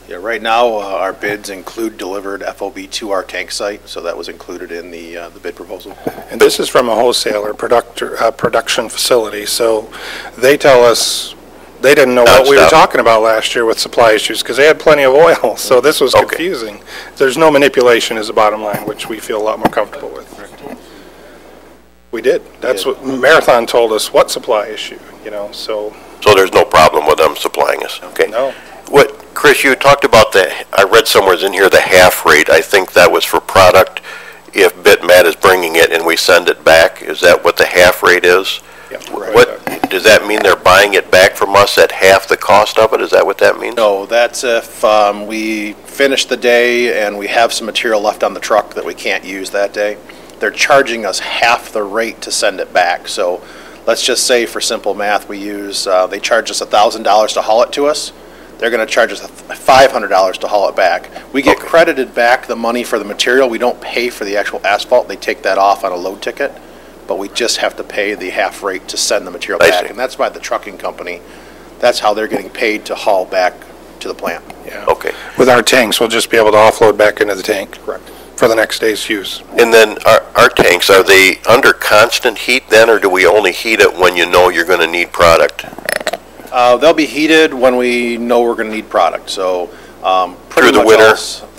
Yeah, Right now, our bids include delivered FOB to our tank site, so that was included in the bid proposal. And this is from a wholesaler production facility, so they tell us they didn't know what we were talking about last year with supply issues because they had plenty of oil, so this was confusing. There's no manipulation is the bottom line, which we feel a lot more comfortable with. We did. That's what Marathon told us, what supply issue, you know, so. So there's no problem with them supplying us, okay? No. What, Chris, you talked about I read somewhere in here the half rate. I think that was for product if BitMat is bringing it and we send it back. Is that what the half rate is? Yep. What, does that mean they're buying it back from us at half the cost of it? Is that what that means? No, that's if we finish the day and we have some material left on the truck that we can't use that day. They're charging us half the rate to send it back. So let's just say for simple math, we use, they charge us $1,000 to haul it to us. They're going to charge us $500 to haul it back. We get credited back the money for the material. We don't pay for the actual asphalt. They take that off on a load ticket, but we just have to pay the half rate to send the material back. And that's by the trucking company. That's how they're getting paid to haul back to the plant. Yeah. Okay. With our tanks, we'll just be able to offload back into the tank. Correct. For the next day's use. And then our tanks, are they under constant heat then, or do we only heat it when you know you're going to need product? They'll be heated when we know we're going to need product. So Through the winter?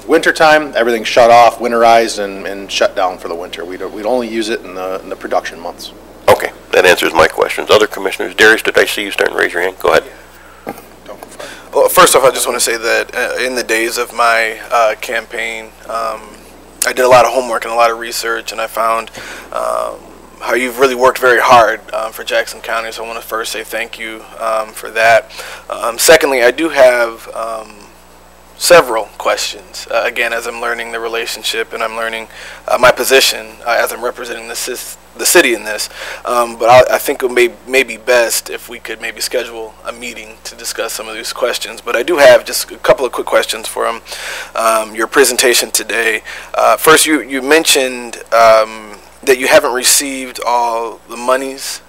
Winter time, everything's shut off, winterized, and shut down for the winter. We'd only use it in the production months. Okay, that answers my questions. Other commissioners, Darius, did I see you starting to raise your hand? Go ahead. Well, first off, I just want to say that in the days of my campaign, I did a lot of homework and a lot of research, and I found how you've really worked very hard for Jackson County, so I want to first say thank you for that. Secondly, I do have several questions, again, as I'm learning the relationship and I'm learning my position as I'm representing the city in this, but I think it may be best if we could maybe schedule a meeting to discuss some of these questions. But I do have just a couple of quick questions for your presentation today. First, you mentioned that you haven't received all the monies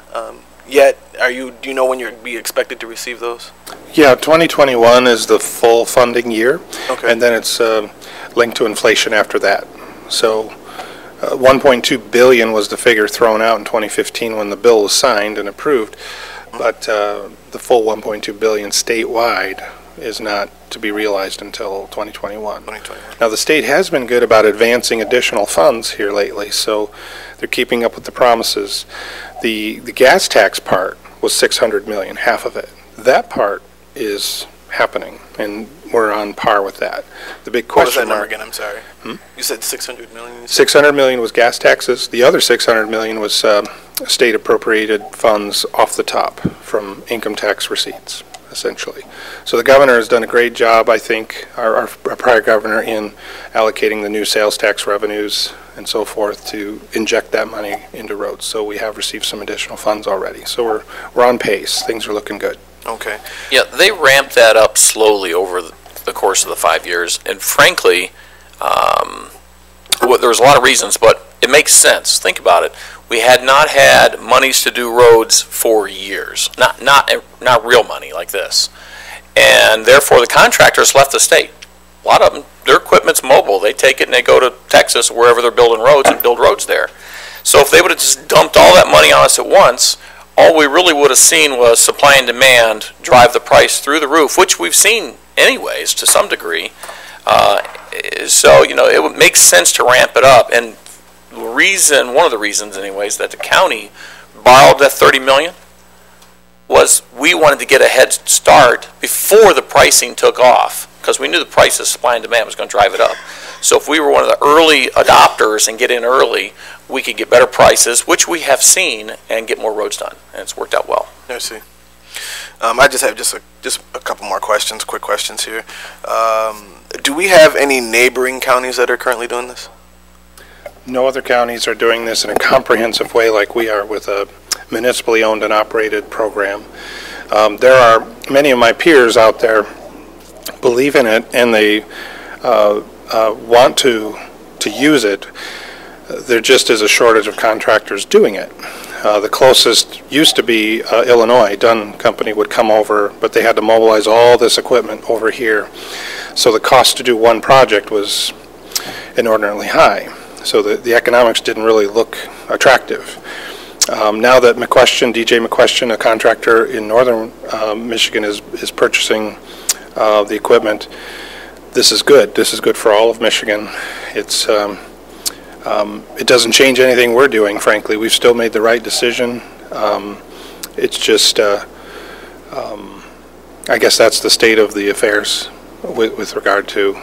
yet. Do you know when you'll be expected to receive those? Yeah, 2021 is the full funding year, and then it's linked to inflation after that. So 1.2 billion was the figure thrown out in 2015 when the bill was signed and approved, but the full 1.2 billion statewide is not to be realized until 2021. Now the state has been good about advancing additional funds here lately, so they're keeping up with the promises. The gas tax part was 600 million, half of it. That part is happening, and we're on par with that. The big question. What was that number again? I'm sorry. You said 600 million? 600 million was gas taxes. The other 600 million was state appropriated funds off the top from income tax receipts, essentially. So the governor has done a great job, I think, our prior governor, in allocating the new sales tax revenues and so forth to inject that money into roads. So we have received some additional funds already. So we're on pace. Things are looking good. Okay. Yeah, they ramped that up slowly over the course of the 5 years, and frankly, there was a lot of reasons, but it makes sense. Think about it. We had not had monies to do roads for years, not real money like this, and therefore the contractors left the state. A lot of them, their equipment's mobile. They take it and they go to Texas, wherever they're building roads, and build roads there. So if they would have just dumped all that money on us at once, all we really would have seen was supply and demand drive the price through the roof, which we've seen anyways to some degree. So, you know, it would make sense to ramp it up. And one of the reasons anyways, that the county borrowed that $30 million was we wanted to get a head start before the pricing took off, because we knew the price of supply and demand was going to drive it up. So if we were one of the early adopters and get in early, we could get better prices, which we have seen, and get more roads done, and it's worked out well. I see. I just have just a couple more questions, quick questions here. Do we have any neighboring counties that are currently doing this? No other counties are doing this in a comprehensive way like we are with a municipally owned and operated program. There are many of my peers out there believe in it, and they want to use it. There just is a shortage of contractors doing it. The closest used to be Illinois. Dunn Company would come over, but they had to mobilize all this equipment over here. So the cost to do one project was inordinately high. So the economics didn't really look attractive. Now that McQuestion, DJ McQuestion, a contractor in northern Michigan, is purchasing the equipment, this is good. This is good for all of Michigan. It's it doesn't change anything we're doing, frankly. We've still made the right decision. It's just, I guess that's the state of the affairs with regard to,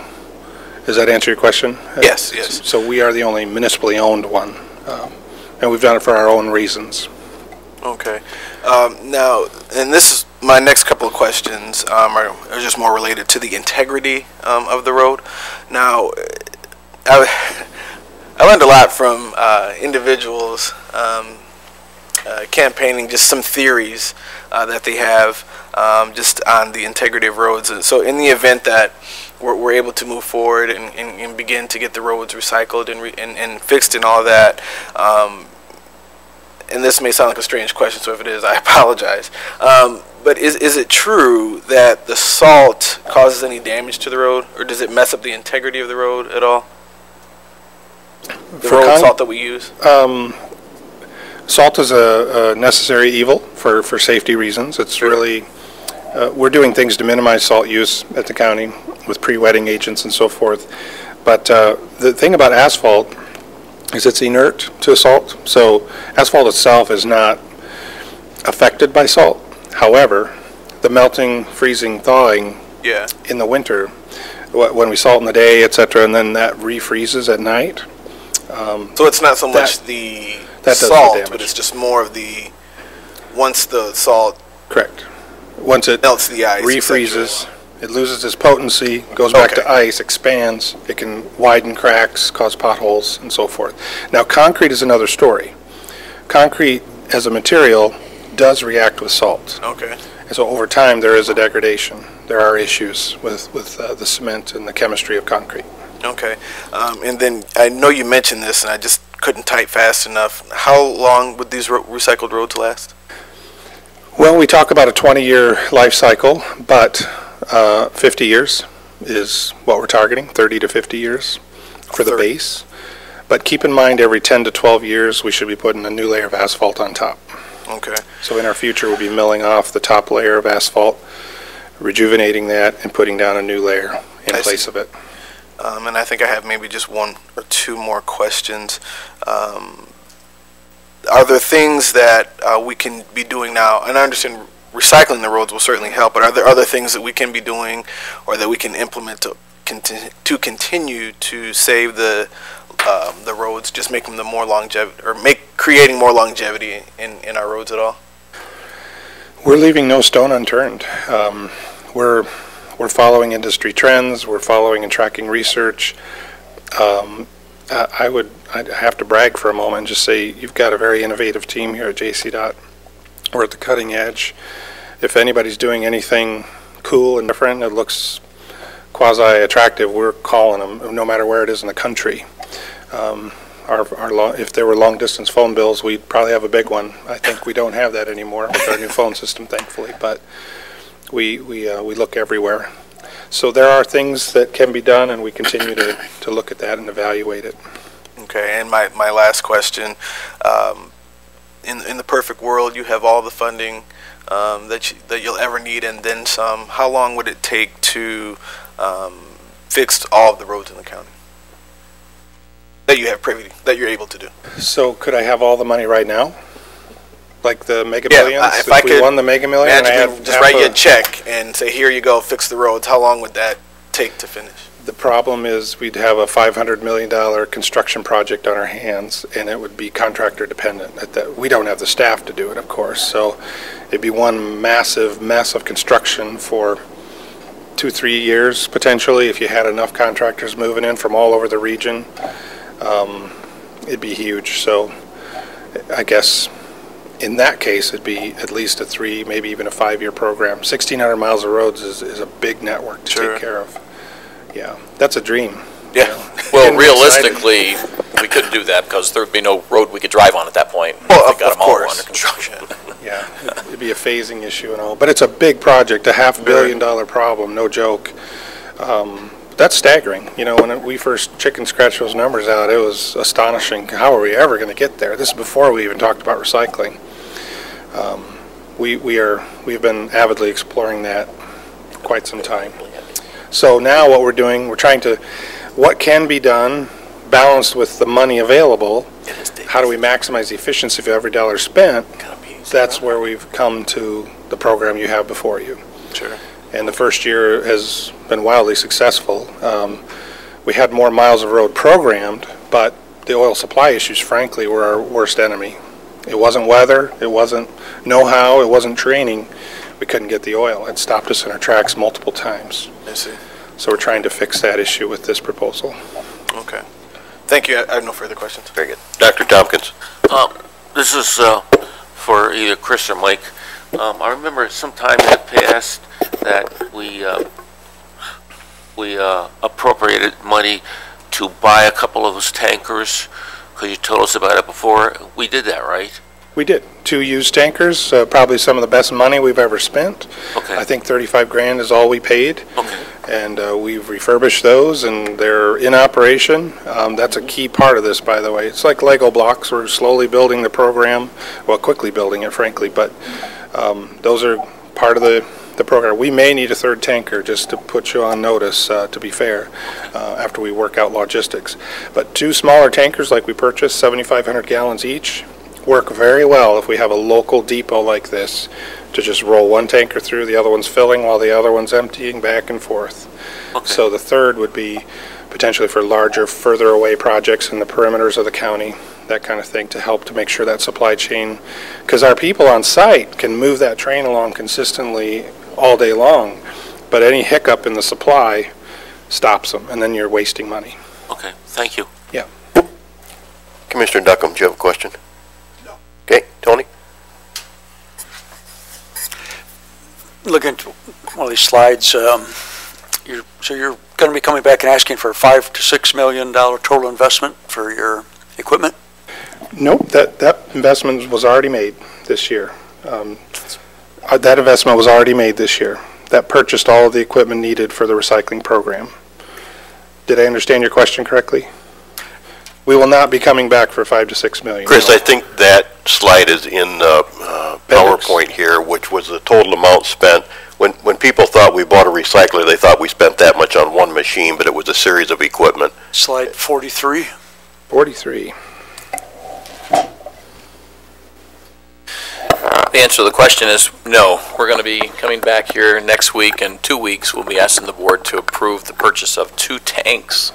does that answer your question? Yes, yes. So we are the only municipally owned one, and we've done it for our own reasons. Okay. Now, and this is my next couple of questions are just more related to the integrity of the road. Now, I learned a lot from individuals campaigning, just some theories that they have just on the integrity of roads. And so in the event that we're able to move forward and begin to get the roads recycled and fixed and all that, and this may sound like a strange question, so if it is, I apologize. But is it true that the salt causes any damage to the road, or does it mess up the integrity of the road at all? The road salt that we use? Salt is a necessary evil for safety reasons. It's really, we're doing things to minimize salt use at the county with pre-wetting agents and so forth. But the thing about asphalt is it's inert to salt. So asphalt itself is not affected by salt. However, the melting, freezing, thawing in the winter, when we salt in the day, etc., and then that refreezes at night. So it's not so much the salt, but it's just more of the, once the salt correct. Once it melts the ice, refreezes, it loses its potency, goes back to ice, expands, it can widen cracks, cause potholes, and so forth. Now, concrete is another story. Concrete, as a material, does react with salt. Okay. And so over time, there is a degradation. There are issues with the cement and the chemistry of concrete. Okay. And then I know you mentioned this, and I just couldn't type fast enough. How long would these recycled roads last? Well, we talk about a 20-year life cycle, but 50 years is what we're targeting, 30 to 50 years for the base. But keep in mind, every 10 to 12 years, we should be putting a new layer of asphalt on top. Okay. So in our future, we'll be milling off the top layer of asphalt, rejuvenating that, and putting down a new layer in place of it. And I think I have maybe just one or two more questions. Are there things that we can be doing now? And I understand recycling the roads will certainly help, but are there other things that we can be doing or that we can implement to continue to save the roads, just making them more longevity, or creating more longevity in our roads at all? We're leaving no stone unturned. We're following industry trends. We're following and tracking research. I'd have to brag for a moment and just say you've got a very innovative team here at JCDOT. We're at the cutting edge. If anybody's doing anything cool and different that looks quasi-attractive, we're calling them, no matter where it is in the country. If there were long-distance phone bills, we'd probably have a big one. I think we don't have that anymore with our new phone system, thankfully, but we look everywhere. So there are things that can be done, and we continue to look at that and evaluate it. Okay, and my last question, in the perfect world, you have all the funding that you'll ever need and then some. How long would it take to fix all of the roads in the county that you have that you're able to do? So could I have all the money right now? Like the Mega Millions? If I could won the Mega Million, and I have just write you a check and say, here you go, fix the roads, how long would that take to finish? The problem is we'd have a $500 million construction project on our hands, and it would be contractor dependent. We don't have the staff to do it, of course, so it'd be one massive mess of construction for 2-3 years, potentially, if you had enough contractors moving in from all over the region. It'd be huge, so I guess in that case, it'd be at least a 3, maybe even a 5-year program. 1,600 miles of roads is a big network to take care of. Yeah, that's a dream. Yeah. Well, realistically, we couldn't do that because there would be no road we could drive on at that point. Well, We got of them all course. under construction. Yeah, it'd be a phasing issue and all, but it's a big project, a $500 million problem, no joke. That's staggering. You know, when we first chicken scratched those numbers out, it was astonishing. How are we ever going to get there? This is before we even talked about recycling. We've been avidly exploring that for quite some time. So now what we're doing, we're trying to, what can be done, balanced with the money available, how do we maximize the efficiency of every dollar spent? That's where we've come to the program you have before you. Sure. And the first year has been wildly successful. We had more miles of road programmed, but the oil supply issues, frankly, were our worst enemy. It wasn't weather, it wasn't know-how, it wasn't training. We couldn't get the oil. It stopped us in our tracks multiple times. I see. So we're trying to fix that issue with this proposal. Okay. Thank you. I have no further questions. Very good. Dr. Tompkins? This is for either Chris or Mike. I remember sometime in the past that we appropriated money to buy a couple of those tankers, because you told us about it before. We did that, right? We did. 2 used tankers, probably some of the best money we've ever spent. Okay. I think 35 grand is all we paid. Okay. And we've refurbished those, and they're in operation. That's a key part of this, by the way. It's like Lego blocks. We're slowly building the program, well, quickly building it, frankly, but those are part of the program. We may need a third tanker, just to put you on notice, to be fair, after we work out logistics. But 2 smaller tankers like we purchased, 7,500 gallons each, work very well if we have a local depot like this to just roll one tanker through, the other one's filling while the other one's emptying back and forth. Okay. So the third would be potentially for larger, further away projects in the perimeters of the county, that kind of thing, to help to make sure that supply chain, because our people on site can move that train along consistently all day long, but any hiccup in the supply stops them, and then you're wasting money. Okay, thank you. Yeah. Commissioner Duckham, do you have a question? No. Okay, Tony? Looking at one of these slides, you're going to be coming back and asking for a $5 to $6 million total investment for your equipment? Nope, that investment was already made this year. That investment was already made this year. That purchased all of the equipment needed for the recycling program. Did I understand your question correctly? We will not be coming back for $5 to $6 million. Chris, I think that slide is in the PowerPoint here, which was the total amount spent. When people thought we bought a recycler, they thought we spent that much on one machine, but it was a series of equipment. Slide 43. 43. The answer to the question is no. We're going to be coming back here next week. In 2 weeks, we'll be asking the board to approve the purchase of 2 tanks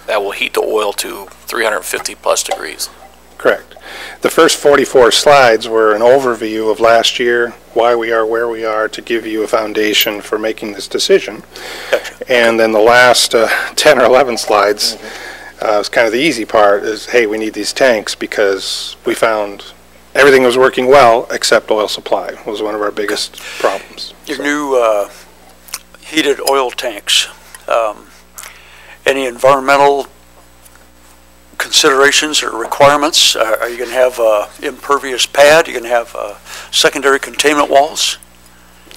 that will heat the oil to 350 plus degrees. Correct. The first 44 slides were an overview of last year, why we are where we are, to give you a foundation for making this decision. And then the last 10 or 11 slides was kind of the easy part, is, hey, we need these tanks because we found everything was working well except oil supply was one of our biggest problems. Your new heated oil tanks, any environmental considerations or requirements? Are you going to have impervious pad? Are you going to have secondary containment walls?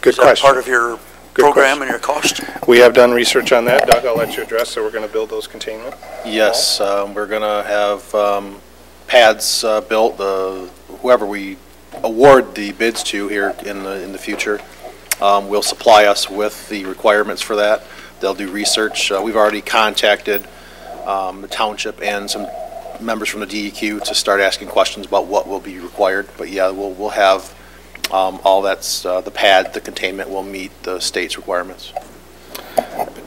Good question. Is that part of your program and your cost? We have done research on that. Doug, I'll let you address, so we're going to build those containment. Yes, we're going to have pads built. Whoever we award the bids to here in the future will supply us with the requirements for that. They'll do research. We've already contacted the township and some members from the DEQ to start asking questions about what will be required. But yeah, we'll have all that's the pad, the containment will meet the state's requirements.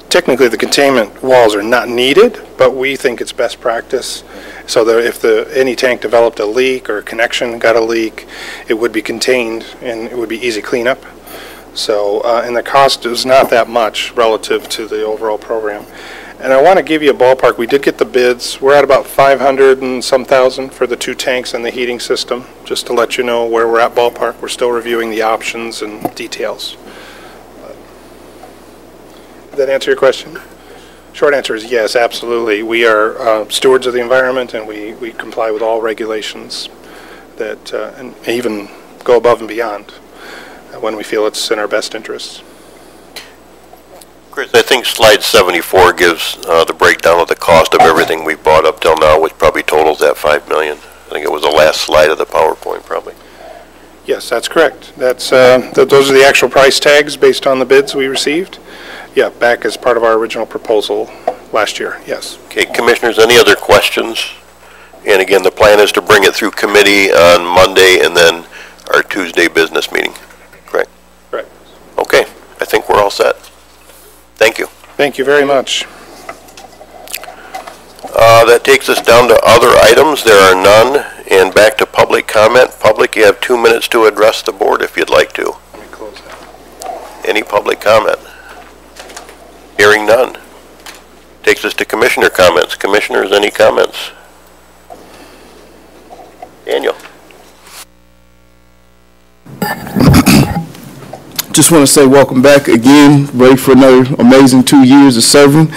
Technically, the containment walls are not needed, but we think it's best practice. So that if any tank developed a leak or a connection got a leak, it would be contained and it would be easy cleanup. So, and the cost is not that much relative to the overall program. And I want to give you a ballpark. We did get the bids. We're at about 500 and some thousand for the 2 tanks and the heating system, just to let you know where we're at ballpark. We're still reviewing the options and details. Did that answer your question? Short answer is yes, absolutely. We are stewards of the environment, and we comply with all regulations that, and even go above and beyond when we feel it's in our best interests. Chris, I think slide 74 gives the breakdown of the cost of everything we've bought up till now, which probably totals that $5 million. I think it was the last slide of the PowerPoint, probably. Yes, that's correct. That's those are the actual price tags based on the bids we received. Yeah, back as part of our original proposal last year, yes. Okay, Commissioners, any other questions? And again, the plan is to bring it through committee on Monday and then our Tuesday business meeting, correct? Correct. Okay, I think we're all set. Thank you. Thank you very much. That takes us down to other items. There are none. And back to public comment. Public, you have 2 minutes to address the board if you'd like to. Let me close that. Any public comment? Hearing none. Takes us to commissioner comments. Commissioners, any comments? Daniel. Just want to say welcome back again, ready for another amazing 2 years of serving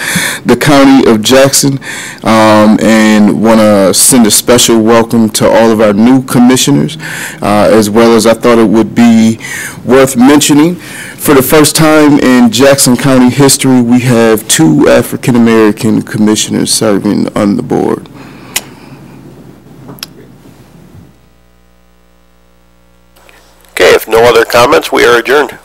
the county of Jackson, and want to send a special welcome to all of our new commissioners, as well as I thought it would be worth mentioning. For the first time in Jackson County history, we have 2 African-American commissioners serving on the board. Okay, if no other comments, we are adjourned.